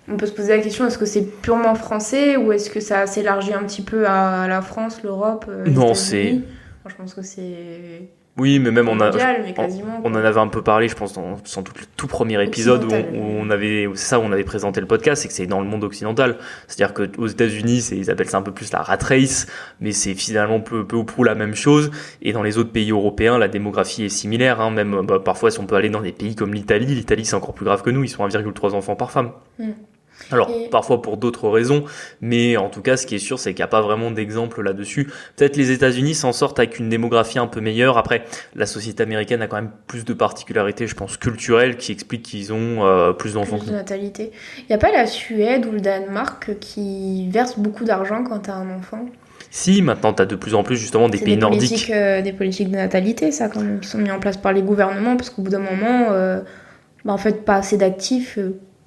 on peut se poser la question, est-ce que c'est purement français ou est-ce que ça s'élargit un petit peu à la France, l'Europe, les Non, États-Unis? Je pense que c'est... Oui, mais même mondial, mais quasiment, on en avait un peu parlé, je pense, dans sans doute le tout premier épisode où on avait présenté le podcast, c'est que c'est dans le monde occidental. C'est-à-dire qu'aux États-Unis, ils appellent ça un peu plus la rat race, mais c'est finalement peu ou prou la même chose. Et dans les autres pays européens, la démographie est similaire. Hein. Même parfois, si on peut aller dans des pays comme l'Italie, c'est encore plus grave que nous. Ils sont 1,3 enfants par femme. Alors, parfois pour d'autres raisons, mais en tout cas, ce qui est sûr, c'est qu'il n'y a pas vraiment d'exemple là-dessus. Peut-être les États-Unis s'en sortent avec une démographie un peu meilleure. Après, la société américaine a quand même plus de particularités, je pense, culturelles, qui expliquent qu'ils ont plus d'enfants. Plus de natalité. Il n'y a pas la Suède ou le Danemark qui verse beaucoup d'argent quand tu as un enfant? Si, maintenant, tu as de plus en plus, justement, des pays nordiques. Des politiques de natalité, ça, quand même, qui sont mis en place par les gouvernements, parce qu'au bout d'un moment, en fait, pas assez d'actifs...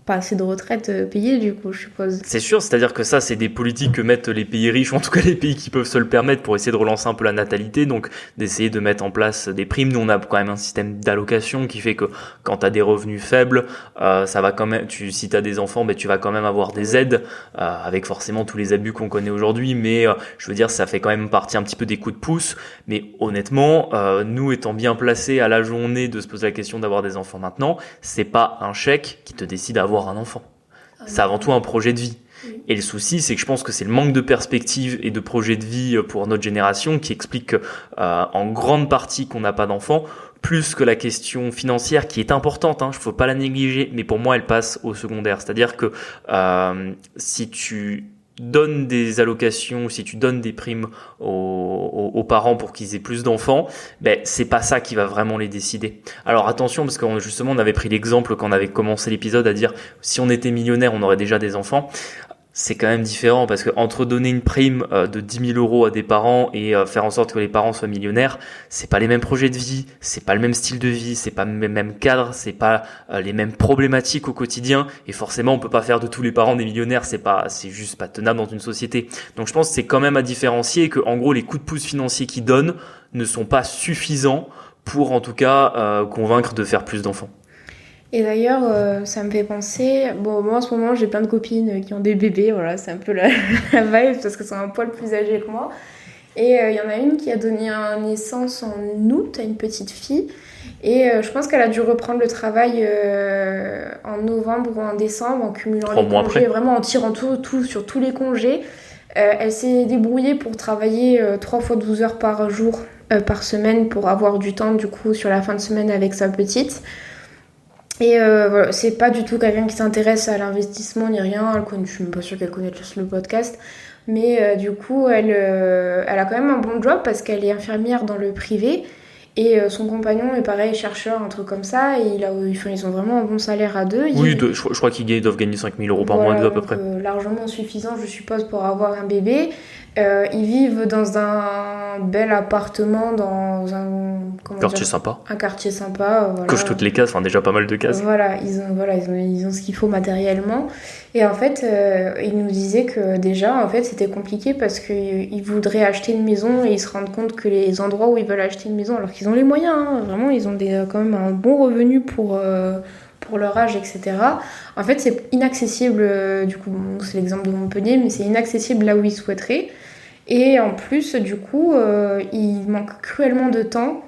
pas assez de retraite payée, du coup, je suppose. C'est sûr, c'est-à-dire que ça, c'est des politiques que mettent les pays riches, ou en tout cas les pays qui peuvent se le permettre pour essayer de relancer un peu la natalité, donc d'essayer de mettre en place des primes. Nous, on a quand même un système d'allocation qui fait que quand tu as des revenus faibles, ça va quand même, si tu as des enfants, tu vas quand même avoir des aides, avec forcément tous les abus qu'on connaît aujourd'hui, mais je veux dire, ça fait quand même partie un petit peu des coups de pouce. Mais honnêtement, nous étant bien placés à l'âge où on est de se poser la question d'avoir des enfants maintenant, c'est pas un chèque qui te décide d'avoir un enfant. C'est avant tout un projet de vie. Et le souci, c'est que je pense que c'est le manque de perspective et de projet de vie pour notre génération qui explique en grande partie qu'on n'a pas d'enfants, plus que la question financière qui est importante, il ne faut pas la négliger, mais pour moi elle passe au secondaire. C'est-à-dire que si tu donnes des allocations, si tu donnes des primes aux parents pour qu'ils aient plus d'enfants, c'est pas ça qui va vraiment les décider. Alors attention, parce que justement on avait pris l'exemple quand on avait commencé l'épisode à dire si on était millionnaire on aurait déjà des enfants. C'est quand même différent parce que entre donner une prime de 10 000 euros à des parents et faire en sorte que les parents soient millionnaires, c'est pas les mêmes projets de vie, c'est pas le même style de vie, c'est pas le même cadre, c'est pas les mêmes problématiques au quotidien et forcément on peut pas faire de tous les parents des millionnaires, c'est juste pas tenable dans une société. Donc je pense que c'est quand même à différencier que en gros les coups de pouce financiers qu'ils donnent ne sont pas suffisants pour en tout cas convaincre de faire plus d'enfants. Et d'ailleurs, ça me fait penser... Bon, moi, en ce moment, j'ai plein de copines qui ont des bébés. Voilà, c'est un peu la vibe parce qu'elles sont un poil plus âgées que moi. Et il y en a une qui a donné naissance en août à une petite fille. Et je pense qu'elle a dû reprendre le travail en novembre ou en décembre en cumulant les congés, vraiment en tirant tout sur tous les congés. Elle s'est débrouillée pour travailler 3 fois 12 heures par jour, par semaine, pour avoir du temps, du coup, sur la fin de semaine avec sa petite. Et voilà, c'est pas du tout quelqu'un qui s'intéresse à l'investissement ni rien. Je suis même pas sûre qu'elle connaisse le podcast. Mais du coup, elle a quand même un bon job parce qu'elle est infirmière dans le privé. Et son compagnon est pareil, chercheur, un truc comme ça. Et ils ont vraiment un bon salaire à deux. Oui, je crois qu'ils doivent gagner 5 000 euros par mois à peu près. Largement suffisant, je suppose, pour avoir un bébé. Ils vivent dans un bel appartement, dans un quartier sympa. Un quartier sympa. Voilà. Coche toutes les cases, enfin déjà pas mal de cases. Voilà, ils ont ce qu'il faut matériellement. Et en fait, ils nous disaient que déjà, en fait, c'était compliqué parce qu'ils voudraient acheter une maison et ils se rendent compte que les endroits où ils veulent acheter une maison, alors qu'ils ont les moyens, vraiment, ils ont quand même un bon revenu pour leur âge, etc. En fait, c'est inaccessible, du coup, c'est l'exemple de Montpellier, mais c'est inaccessible là où ils souhaiteraient. Et en plus, du coup, ils manquent cruellement de temps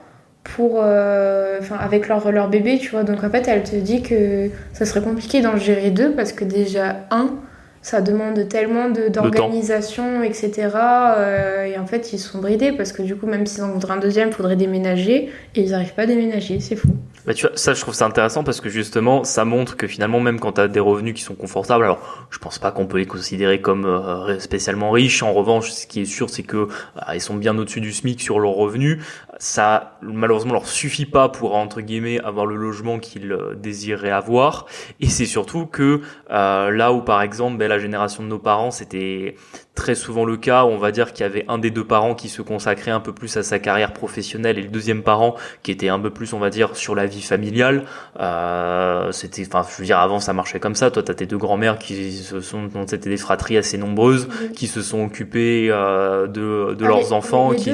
avec leur bébé, tu vois. Donc en fait, elle te dit que ça serait compliqué d'en gérer 2 parce que déjà, ça demande tellement d'organisation, etc. Et en fait, ils sont bridés parce que du coup, même s'ils en voudraient un deuxième, il faudrait déménager. Et ils n'arrivent pas à déménager, c'est fou. Tu vois, ça, je trouve ça intéressant parce que justement, ça montre que finalement, même quand tu as des revenus qui sont confortables, alors je pense pas qu'on peut les considérer comme spécialement riches. En revanche, ce qui est sûr, c'est que ils sont bien au-dessus du SMIC sur leurs revenus. Ça, malheureusement, leur suffit pas pour, entre guillemets, avoir le logement qu'ils désiraient avoir. Et c'est surtout que là où, par exemple, la génération de nos parents, c'était très souvent le cas, on va dire qu'il y avait un des deux parents qui se consacrait un peu plus à sa carrière professionnelle et le deuxième parent qui était un peu plus, on va dire, sur la vie familiale. Je veux dire, avant ça marchait comme ça. Toi, t'as tes deux grands-mères dont c'était des fratries assez nombreuses, qui se sont occupées de leurs enfants, qui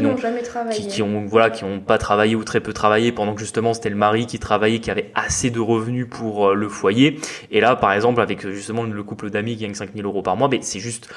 ont pas travaillé ou très peu travaillé, pendant que justement c'était le mari qui travaillait, qui avait assez de revenus pour le foyer. Et là, par exemple, avec justement le couple d'amis qui gagne 5 000 € par mois, c'est juste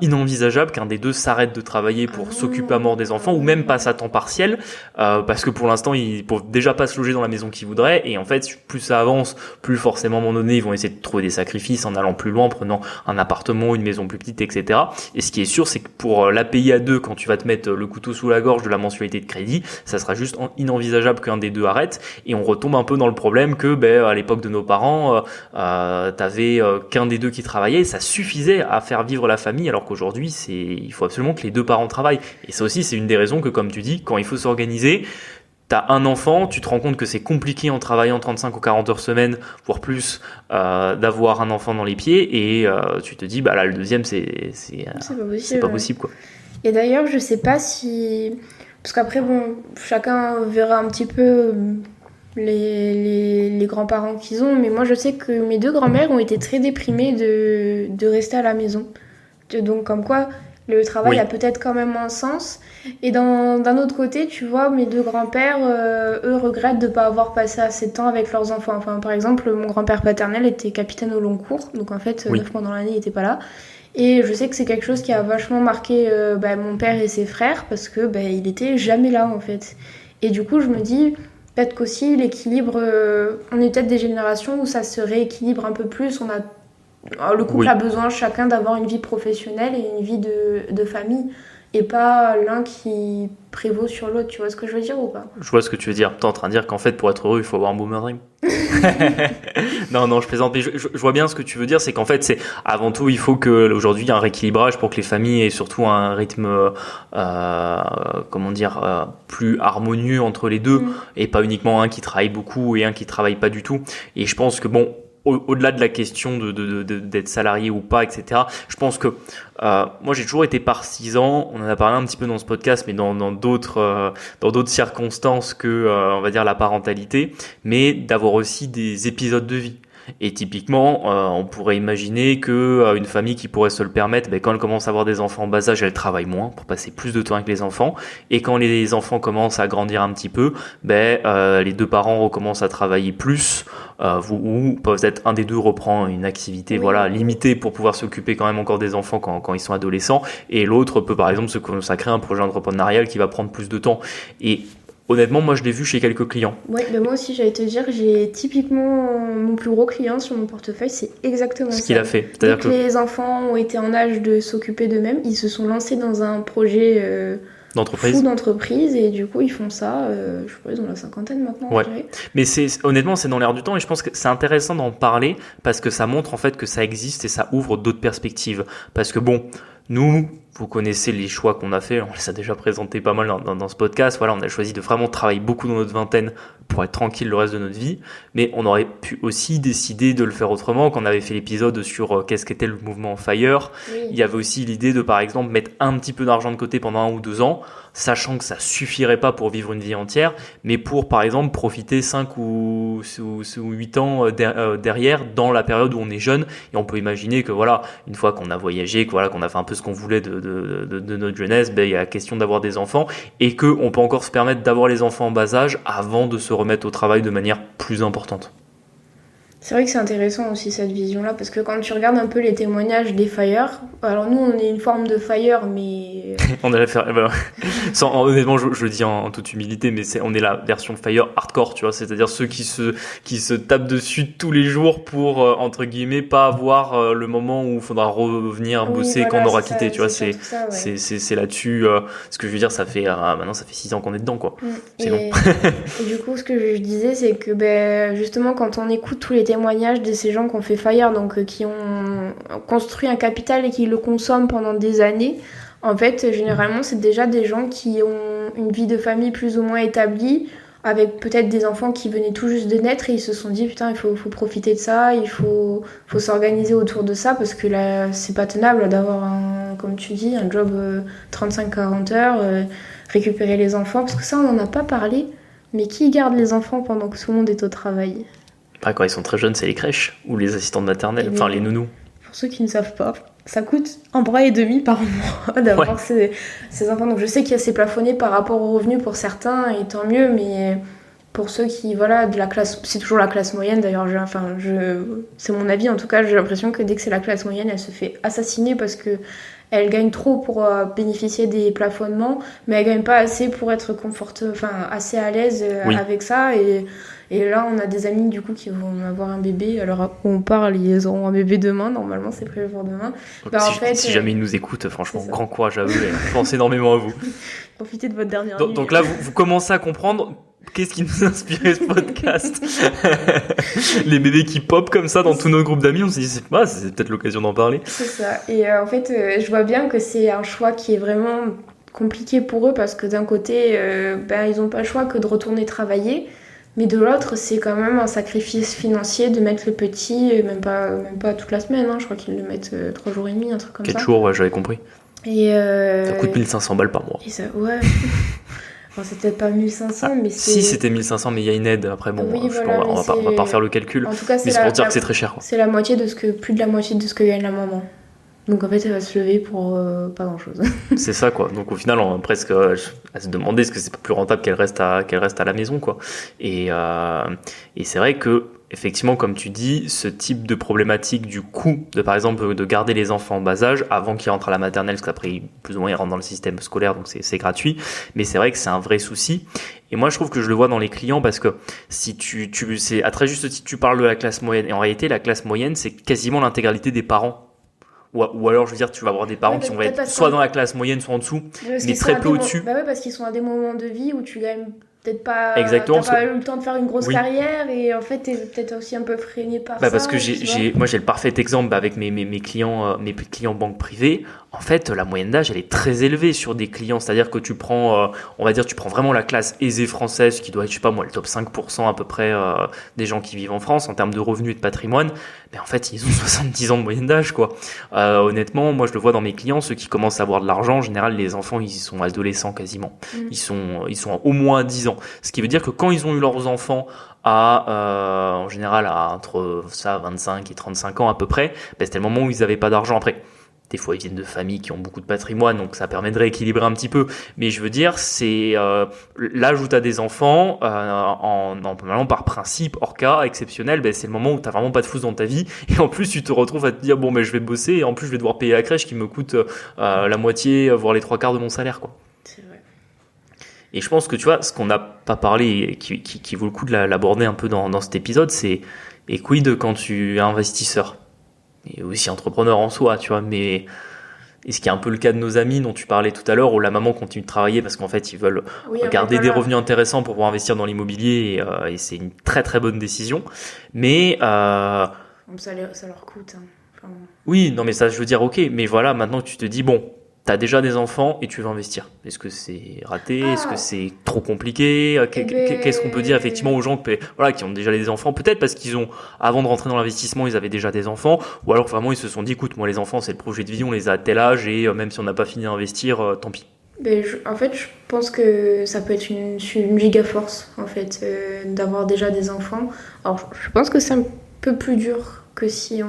inenvisageable qu'un des deux s'arrête de travailler pour s'occuper à mort des enfants, ou même passe à temps partiel, parce que pour l'instant ils peuvent déjà pas se loger dans la maison qu'ils voudraient, et en fait plus ça avance, plus forcément à un moment donné ils vont essayer de trouver des sacrifices en allant plus loin, en prenant un appartement, une maison plus petite, etc. Et ce qui est sûr, c'est que pour la payer à deux, quand tu vas te mettre le couteau sous la gorge de la mensualité de crédit, ça sera juste inenvisageable qu'un des deux arrête, et on retombe un peu dans le problème que à l'époque de nos parents, t'avais qu'un des deux qui travaillait, ça suffisait à faire vivre la famille, alors qu'aujourd'hui il faut absolument que les deux parents travaillent. Et ça aussi, c'est une des raisons que, comme tu dis, quand il faut s'organiser, t'as un enfant, tu te rends compte que c'est compliqué en travaillant 35 ou 40 heures semaine, voire plus, d'avoir un enfant dans les pieds, et tu te dis, là, le deuxième, c'est pas possible, quoi. Et d'ailleurs, je sais pas si... Parce qu'après, chacun verra un petit peu les grands-parents qu'ils ont, mais moi, je sais que mes deux grands-mères ont été très déprimées de rester à la maison. Donc, comme quoi... Le travail a peut-être quand même un sens. Et d'un autre côté, tu vois, mes deux grands-pères, eux, regrettent de ne pas avoir passé assez de temps avec leurs enfants. Enfin, par exemple, mon grand-père paternel était capitaine au long cours. Donc, en fait, 9 mois dans l'année, il n'était pas là. Et je sais que c'est quelque chose qui a vachement marqué mon père et ses frères, parce que il était jamais là, en fait. Et du coup, je me dis... Peut-être qu'aussi, l'équilibre... on est peut-être des générations où ça se rééquilibre un peu plus. Le couple a besoin chacun d'avoir une vie professionnelle et une vie de famille, et pas l'un qui prévaut sur l'autre. Tu vois ce que je veux dire ou pas ? Je vois ce que tu veux dire. T'es en train de dire qu'en fait, pour être heureux, il faut avoir un boomer dream. Non, je plaisante. Mais je vois bien ce que tu veux dire. C'est qu'en fait, c'est avant tout, il faut que aujourd'hui, il y ait un rééquilibrage pour que les familles aient surtout un rythme, plus harmonieux entre les deux, et pas uniquement un qui travaille beaucoup et un qui travaille pas du tout. Et je pense que au-delà de la question d'être salarié ou pas, etc., je pense que moi j'ai toujours été partisan, on en a parlé un petit peu dans ce podcast, mais dans d'autres circonstances que on va dire la parentalité, mais d'avoir aussi des épisodes de vie. Et typiquement, on pourrait imaginer que une famille qui pourrait se le permettre, quand elle commence à avoir des enfants en bas âge, elle travaille moins pour passer plus de temps avec les enfants. Et quand les enfants commencent à grandir un petit peu, les deux parents recommencent à travailler plus, ou peut-être un des deux reprend une activité limitée pour pouvoir s'occuper quand même encore des enfants quand ils sont adolescents, et l'autre peut par exemple se consacrer à un projet entrepreneurial qui va prendre plus de temps. Et honnêtement, moi je l'ai vu chez quelques clients. Ouais, moi aussi j'allais te dire, j'ai typiquement mon plus gros client sur mon portefeuille, c'est exactement ce qu'il a fait. Dès que les enfants ont été en âge de s'occuper d'eux-mêmes, ils se sont lancés dans un projet fou d'entreprise, et du coup ils font ça, je crois ils ont la cinquantaine maintenant. Ouais. Mais honnêtement c'est dans l'air du temps, et je pense que c'est intéressant d'en parler parce que ça montre en fait que ça existe et ça ouvre d'autres perspectives. Parce que nous, vous connaissez les choix qu'on a fait, on les a déjà présentés pas mal dans ce podcast. Voilà, on a choisi de vraiment travailler beaucoup dans notre vingtaine pour être tranquille le reste de notre vie, mais on aurait pu aussi décider de le faire autrement. Quand on avait fait l'épisode sur qu'est-ce qu'était le mouvement FIRE, il y avait aussi l'idée de, par exemple, mettre un petit peu d'argent de côté pendant 1 ou 2 ans, sachant que ça suffirait pas pour vivre une vie entière, mais pour, par exemple, profiter 5 ou 8 ans derrière, dans la période où on est jeune. Et on peut imaginer que une fois qu'on a voyagé, qu'on a fait un peu ce qu'on voulait de notre jeunesse, il y a la question d'avoir des enfants, et qu'on peut encore se permettre d'avoir les enfants en bas âge avant de se remettre au travail de manière plus importante. C'est vrai que c'est intéressant aussi cette vision-là, parce que quand tu regardes un peu les témoignages des FIRE, alors nous on est une forme de FIRE, mais... on a honnêtement je le dis en toute humilité, mais on est la version FIRE hardcore, tu vois, c'est-à-dire ceux qui se tapent dessus tous les jours pour, entre guillemets, pas avoir le moment où il faudra revenir bosser quand on aura quitté, tu vois, c'est là-dessus, ce que je veux dire, ça fait maintenant ça fait 6 ans qu'on est dedans, quoi. C'est long. Et du coup, ce que je disais, c'est que justement quand on écoute tous les témoignages de ces gens qui ont fait FIRE, donc qui ont construit un capital et qui le consomment pendant des années, en fait, généralement, c'est déjà des gens qui ont une vie de famille plus ou moins établie, avec peut-être des enfants qui venaient tout juste de naître, et ils se sont dit putain, il faut profiter de ça, il faut s'organiser autour de ça, parce que là, c'est pas tenable d'avoir un comme tu dis, un job 35-40 heures, récupérer les enfants, parce que ça, on n'en a pas parlé, mais qui garde les enfants pendant que tout le monde est au travail? Quand ils sont très jeunes, c'est les crèches ou les assistantes maternelles, enfin les nounous. Pour ceux qui ne savent pas, ça coûte 1,5 bras par mois d'avoir ces enfants. Donc je sais qu'il y a ces plafonnés par rapport aux revenus pour certains, et tant mieux, mais pour ceux qui, voilà, de la classe, c'est toujours la classe moyenne d'ailleurs, c'est mon avis en tout cas, j'ai l'impression que dès que c'est la classe moyenne, elle se fait assassiner parce que elle gagne trop pour bénéficier des plafonnements, mais elle gagne pas assez pour être assez à l'aise avec ça. Et là, on a des amis du coup qui vont avoir un bébé. Alors on parle, ils auront un bébé demain. Normalement, c'est prévu pour demain. Si jamais ils nous écoutent, franchement, grand courage à eux et je pense énormément à vous. Profitez de votre dernière nuit. Donc là, vous commencez à comprendre qu'est-ce qui nous a inspiré ce podcast. Les bébés qui pop comme ça dans tous nos groupes d'amis, on s'est dit c'est peut-être l'occasion d'en parler. C'est ça. Et en fait, je vois bien que c'est un choix qui est vraiment compliqué pour eux parce que d'un côté, ils n'ont pas le choix que de retourner travailler. Mais de l'autre, c'est quand même un sacrifice financier de mettre le petit, même pas toute la semaine, je crois qu'ils le mettent 3 jours et demi, un truc comme 4 jours, ouais, j'avais compris. Et ça coûte 1500 balles par mois. Et ça, ouais. Enfin, c'est peut-être pas 1500, mais c'est... Si, c'était 1500, mais il y a une aide. Après, bon, oui, on va pas refaire le calcul. En tout cas, mais c'est pour dire que c'est très cher. C'est plus de la moitié de ce que gagne la maman. Donc en fait, elle va se lever pour pas grand-chose. C'est ça, quoi. Donc au final, on va presque à se demander est-ce que c'est pas plus rentable qu'elle reste à la maison, quoi. Et c'est vrai que effectivement, comme tu dis, ce type de problématique du coût de, par exemple, de garder les enfants en bas âge avant qu'ils rentrent à la maternelle, parce qu'après, plus ou moins, ils rentrent dans le système scolaire, donc c'est gratuit. Mais c'est vrai que c'est un vrai souci. Et moi, je trouve que je le vois dans les clients parce que si c'est à très juste titre, tu parles de la classe moyenne. Et en réalité, la classe moyenne, c'est quasiment l'intégralité des parents. Ou alors, je veux dire, tu vas avoir des parents qui vont être soit dans la classe moyenne, soit en dessous, mais très peu au-dessus. Bah ouais, parce qu'ils sont à des moments de vie où tu gagnes peut-être pas, exactement, t'as pas eu le temps de faire une grosse carrière et en fait t'es peut-être aussi un peu freiné par ça. Parce que moi j'ai le parfait exemple avec mes clients banques privées. En fait, la moyenne d'âge elle est très élevée sur des clients, c'est-à-dire que tu prends, on va dire, tu prends vraiment la classe aisée française qui doit être, je sais pas moi, le top 5% à peu près des gens qui vivent en France en termes de revenus et de patrimoine. Mais en fait, ils ont 70 ans de moyenne d'âge, quoi. Honnêtement, moi je le vois dans mes clients, ceux qui commencent à avoir de l'argent, en général, les enfants ils sont adolescents quasiment. Ils sont au moins 10 ans. Ce qui veut dire que quand ils ont eu leurs enfants en général entre 25 et 35 ans à peu près, c'était le moment où ils n'avaient pas d'argent. Après, des fois ils viennent de familles qui ont beaucoup de patrimoine, donc ça permet de rééquilibrer un petit peu. Mais je veux dire, c'est l'âge où tu as des enfants, normalement par principe, hors cas, exceptionnel, c'est le moment où tu n'as vraiment pas de fous dans ta vie. Et en plus, tu te retrouves à te dire, bon, je vais bosser et en plus, je vais devoir payer la crèche qui me coûte la moitié, voire les 3/4 de mon salaire, quoi. C'est vrai. Et je pense que tu vois, ce qu'on n'a pas parlé et qui vaut le coup de l'aborder un peu dans cet épisode, c'est et quid quand tu es investisseur et aussi entrepreneur en soi, tu vois, mais est-ce qu'il y a un peu le cas de nos amis dont tu parlais tout à l'heure où la maman continue de travailler parce qu'en fait ils veulent garder des revenus intéressants pour pouvoir investir dans l'immobilier et c'est une très très bonne décision, mais ça leur coûte. Oui, non mais ça je veux dire ok, mais voilà, maintenant tu te dis bon, t'as déjà des enfants et tu veux investir. Est-ce que c'est raté? Est-ce que c'est trop compliqué? Qu'est-ce qu'on peut dire effectivement aux gens qui ont déjà des enfants? Peut-être parce qu'ils ont, avant de rentrer dans l'investissement, ils avaient déjà des enfants, ou alors vraiment ils se sont dit, écoute, moi les enfants c'est le projet de vie, on les a à tel âge et même si on n'a pas fini d'investir, tant pis. En fait, je pense que ça peut être une giga force en fait, d'avoir déjà des enfants. Alors, je pense que c'est un peu plus dur que si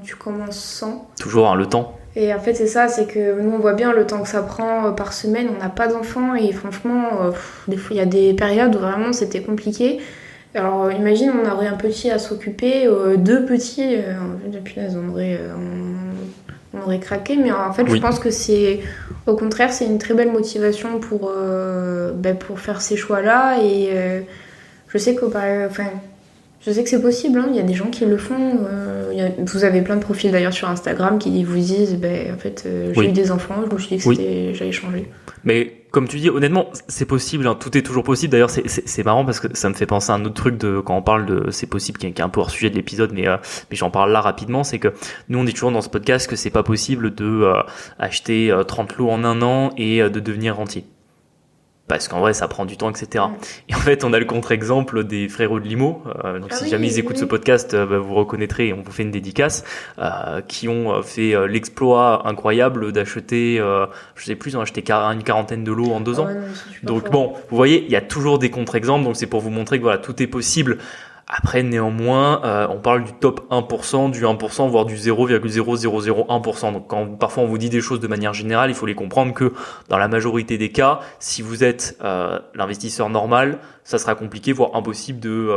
tu commences sans. Toujours le temps. Et en fait, c'est ça, c'est que nous, on voit bien le temps que ça prend par semaine. On n'a pas d'enfants et franchement, des fois, il y a des périodes où vraiment c'était compliqué. Alors, imagine, on aurait un petit à s'occuper, 2 petits, on aurait craqué. Mais en fait, je pense que au contraire, c'est une très belle motivation pour faire ces choix-là. Et je sais que c'est possible, il y a des gens qui le font. Vous avez plein de profils d'ailleurs sur Instagram qui vous disent j'ai eu des enfants, je me suis dit que j'allais changer. Mais comme tu dis, honnêtement, c'est possible, tout est toujours possible. D'ailleurs, c'est marrant parce que ça me fait penser à un autre truc quand on parle de c'est possible, qui est un peu hors sujet de l'épisode, mais j'en parle là rapidement. C'est que nous, on dit toujours dans ce podcast que c'est pas possible de acheter 30 lots en un an et de devenir rentier. parce qu'en vrai ça prend du temps, etc. Et en fait on a le contre-exemple des frérots de Limo, donc si jamais ils écoutent ce podcast, vous reconnaîtrez, et on vous fait une dédicace, qui ont fait l'exploit incroyable d'acheter, je sais plus, ils ont acheté une quarantaine de lots en 2 ans. Non, donc bon, vous voyez, il y a toujours des contre-exemples, donc c'est pour vous montrer que voilà, tout est possible. Après, néanmoins, on parle du top 1%, du 1%, voire du 0,0001%. Donc, quand parfois on vous dit des choses de manière générale, il faut les comprendre que dans la majorité des cas, si vous êtes l'investisseur normal, ça sera compliqué, voire impossible de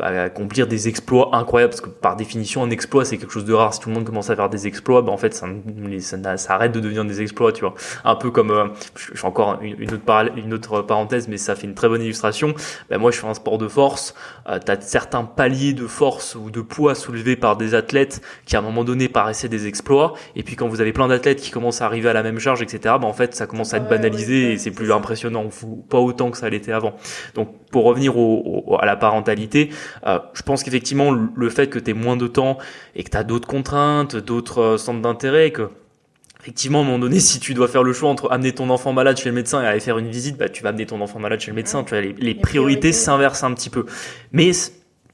accomplir des exploits incroyables, parce que par définition, un exploit, c'est quelque chose de rare. Si tout le monde commence à faire des exploits, en fait, ça arrête de devenir des exploits, tu vois. Un peu comme, je fais encore une autre parenthèse, mais ça fait une très bonne illustration. Moi, je fais un sport de force. T'as certains paliers de force ou de poids soulevés par des athlètes qui, à un moment donné, paraissaient des exploits. Et puis, quand vous avez plein d'athlètes qui commencent à arriver à la même charge, etc., en fait, ça commence à être banalisé et c'est plus impressionnant. Pas autant que ça l'était avant. Donc, pour revenir à la parentalité, je pense qu'effectivement, le fait que tu aies moins de temps et que tu as d'autres contraintes, d'autres centres d'intérêt, que effectivement, à un moment donné, si tu dois faire le choix entre amener ton enfant malade chez le médecin et aller faire une visite, tu vas amener ton enfant malade chez le médecin. Tu vois, les priorités s'inversent un petit peu. Mais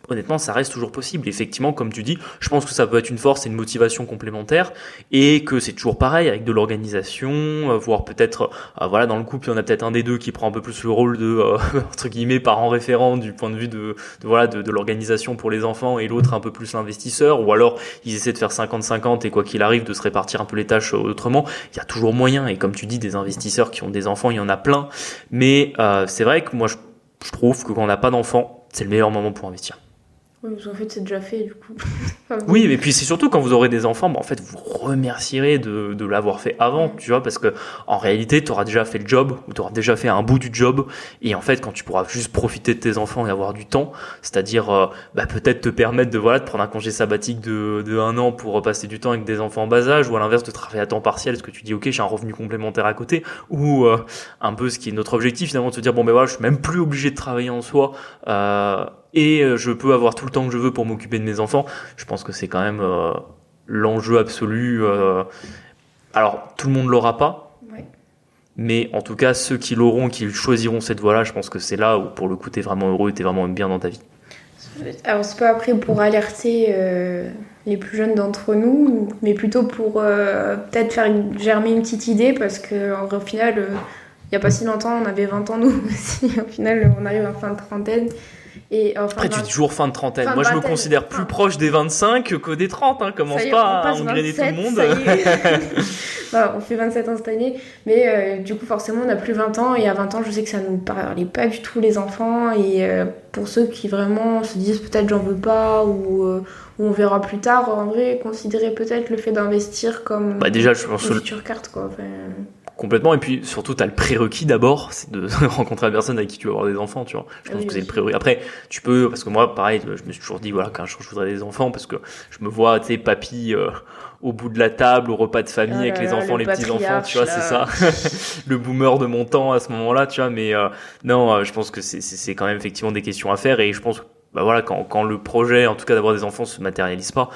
honnêtement, ça reste toujours possible. Effectivement, comme tu dis, je pense que ça peut être une force et une motivation complémentaire, et que c'est toujours pareil avec de l'organisation, voire peut-être, dans le couple, il y en a peut-être un des deux qui prend un peu plus le rôle de entre guillemets parent référent du point de vue de l'organisation pour les enfants, et l'autre un peu plus l'investisseur, ou alors ils essaient de faire 50-50 et quoi qu'il arrive de se répartir un peu les tâches autrement. Il y a toujours moyen, et comme tu dis, des investisseurs qui ont des enfants, il y en a plein. Mais c'est vrai que moi je trouve que quand on n'a pas d'enfants, c'est le meilleur moment pour investir. Oui, parce qu'en fait, c'est déjà fait, du coup. Oui, mais puis c'est surtout quand vous aurez des enfants, en fait, vous remercierez de l'avoir fait avant, tu vois, parce que en réalité, tu auras déjà fait le job, ou tu auras déjà fait un bout du job, et en fait, quand tu pourras juste profiter de tes enfants et avoir du temps, c'est-à-dire peut-être te permettre de prendre un congé sabbatique de 1 an pour passer du temps avec des enfants en bas âge, ou à l'inverse de travailler à temps partiel, parce que tu dis, ok, j'ai un revenu complémentaire à côté, ou un peu ce qui est notre objectif, finalement, de se dire, je suis même plus obligé de travailler en soi, et je peux avoir tout le temps que je veux pour m'occuper de mes enfants. Je pense que c'est quand même l'enjeu absolu. Alors, tout le monde l'aura pas, mais en tout cas, ceux qui l'auront, qui choisiront cette voie-là, je pense que c'est là où, pour le coup, t'es vraiment heureux et t'es vraiment bien dans ta vie. Alors, c'est pas après pour alerter les plus jeunes d'entre nous, mais plutôt pour peut-être faire germer une petite idée, parce qu'au final, il n'y a pas si longtemps, on avait 20 ans nous aussi. Au final, on arrive en fin de trentaine. Après, tu dis toujours fin de trentaine. Moi, je me considère plus proche des 25 que des 30. Commence pas à engrainer tout le monde. On fait 27 ans cette année. Mais du coup, forcément, on n'a plus 20 ans. Et à 20 ans, je sais que ça ne nous parlait pas du tout, les enfants. Et pour ceux qui vraiment se disent peut-être j'en veux pas, ou on verra plus tard, en vrai, considérer peut-être le fait d'investir comme déjà, je pense une future carte, quoi. Complètement, et puis surtout t'as le prérequis d'abord, c'est de rencontrer la personne avec qui tu veux avoir des enfants, tu vois. Je pense que c'est le prérequis. Après, tu peux, parce que moi, pareil, je me suis toujours dit, qu'un jour je voudrais des enfants, parce que je me vois, tu sais, papy au bout de la table, au repas de famille avec les enfants, les petits-enfants, tu vois, c'est ça. Le boomer de mon temps à ce moment-là, tu vois, mais non, je pense que c'est quand même effectivement des questions à faire, et je pense que quand le projet, en tout cas d'avoir des enfants, se matérialise pas,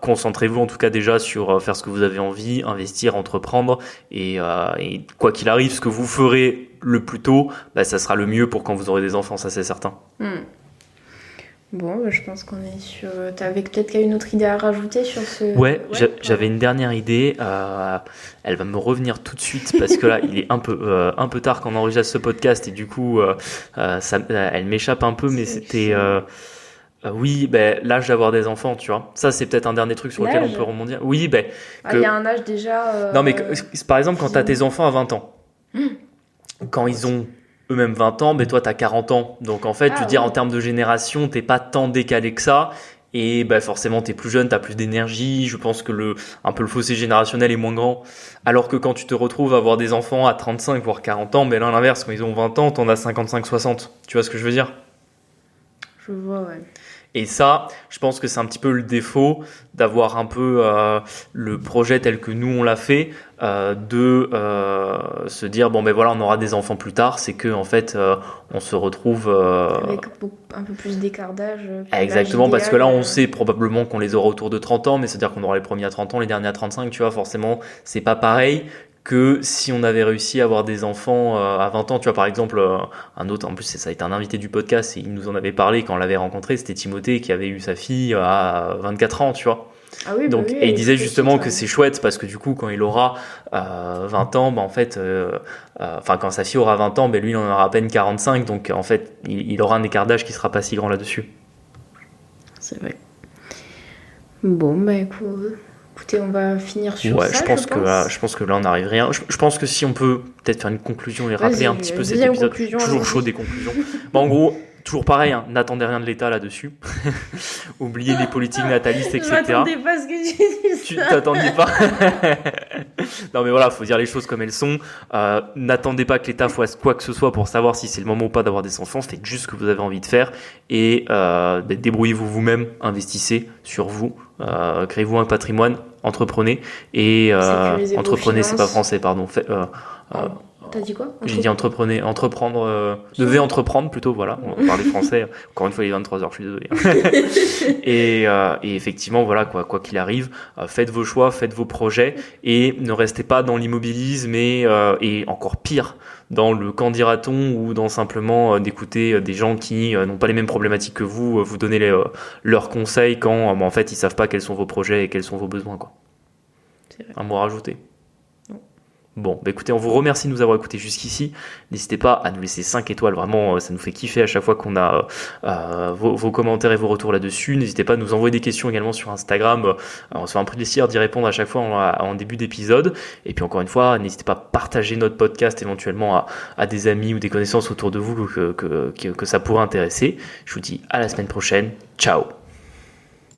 concentrez-vous en tout cas déjà sur faire ce que vous avez envie, investir, entreprendre, et quoi qu'il arrive, ce que vous ferez le plus tôt, ça sera le mieux pour quand vous aurez des enfants, ça c'est certain. Bon, je pense qu'on est sur... T'avais peut-être une autre idée à rajouter sur ce... Ouais, j'avais une dernière idée. Elle va me revenir tout de suite parce que là, il est un peu tard quand on enregistre ce podcast et du coup, elle m'échappe un peu, mais c'était... oui, l'âge d'avoir des enfants, tu vois. Ça, c'est peut-être un dernier truc sur lequel on peut rebondir. Oui, il y a un âge déjà... Non, mais par exemple, quand t'as tes enfants à 20 ans, quand ils ont... eux-mêmes 20 ans, toi t'as 40 ans. Donc en fait, je veux dire, en termes de génération, t'es pas tant décalé que ça. Et forcément, t'es plus jeune, t'as plus d'énergie. Je pense que un peu le fossé générationnel est moins grand. Alors que quand tu te retrouves à avoir des enfants à 35, voire 40 ans, là, à l'inverse, quand ils ont 20 ans, t'en as 55, 60. Tu vois ce que je veux dire ? Je vois, ouais. Et ça, je pense que c'est un petit peu le défaut d'avoir un peu le projet tel que nous on l'a fait, de se dire on aura des enfants plus tard, c'est que en fait on se retrouve avec un peu plus d'écart d'âge. Exactement, parce que là on sait probablement qu'on les aura autour de 30 ans, mais c'est-à-dire qu'on aura les premiers à 30 ans, les derniers à 35, tu vois, forcément c'est pas pareil que si on avait réussi à avoir des enfants à 20 ans, tu vois, par exemple, un autre, en plus ça a été un invité du podcast et il nous en avait parlé quand on l'avait rencontré, c'était Timothée qui avait eu sa fille à 24 ans, tu vois. Ah oui, donc, oui, et il disait justement que c'est chouette parce que du coup, quand il aura 20 ans, en fait, quand sa fille aura 20 ans, lui, il en aura à peine 45, donc en fait, il aura un écart d'âge qui sera pas si grand là-dessus. C'est vrai. Bon, écoutez, on va finir sur ça. Je pense que là, on n'arrive rien. Je pense que si on peut peut-être faire une conclusion et rappeler un petit peu cet épisode, toujours chaud des conclusions. En gros, toujours pareil, hein, n'attendez rien de l'État là-dessus. Oubliez les politiques natalistes, etc. Je m'attendais pas à ce que tu dises. Tu t'attendais pas. Non mais voilà, faut dire les choses comme elles sont. N'attendez pas que l'État fasse quoi que ce soit pour savoir si c'est le moment ou pas d'avoir des enfants. Faites juste ce que vous avez envie de faire et débrouillez-vous vous-même, investissez sur vous, créez-vous un patrimoine, entreprenez et entreprenez, c'est pas français, pardon. T'as dit quoi? J'ai dit devez entreprendre plutôt, voilà, on va parler français, encore une fois il est 23h, je suis désolé. et effectivement, voilà, quoi qu'il arrive, faites vos choix, faites vos projets et ne restez pas dans l'immobilisme et encore pire, dans le qu'en dira-t-on ou dans simplement d'écouter des gens qui n'ont pas les mêmes problématiques que vous donner leurs conseils quand en fait ils savent pas quels sont vos projets et quels sont vos besoins, quoi. C'est vrai. Un mot à rajouter? Bon, écoutez, on vous remercie de nous avoir écoutés jusqu'ici. N'hésitez pas à nous laisser 5 étoiles, vraiment, ça nous fait kiffer à chaque fois qu'on a vos commentaires et vos retours là-dessus. N'hésitez pas à nous envoyer des questions également sur Instagram. On se fait un plaisir d'y répondre à chaque fois en début d'épisode. Et puis encore une fois, n'hésitez pas à partager notre podcast éventuellement à des amis ou des connaissances autour de vous que ça pourrait intéresser. Je vous dis à la semaine prochaine. Ciao!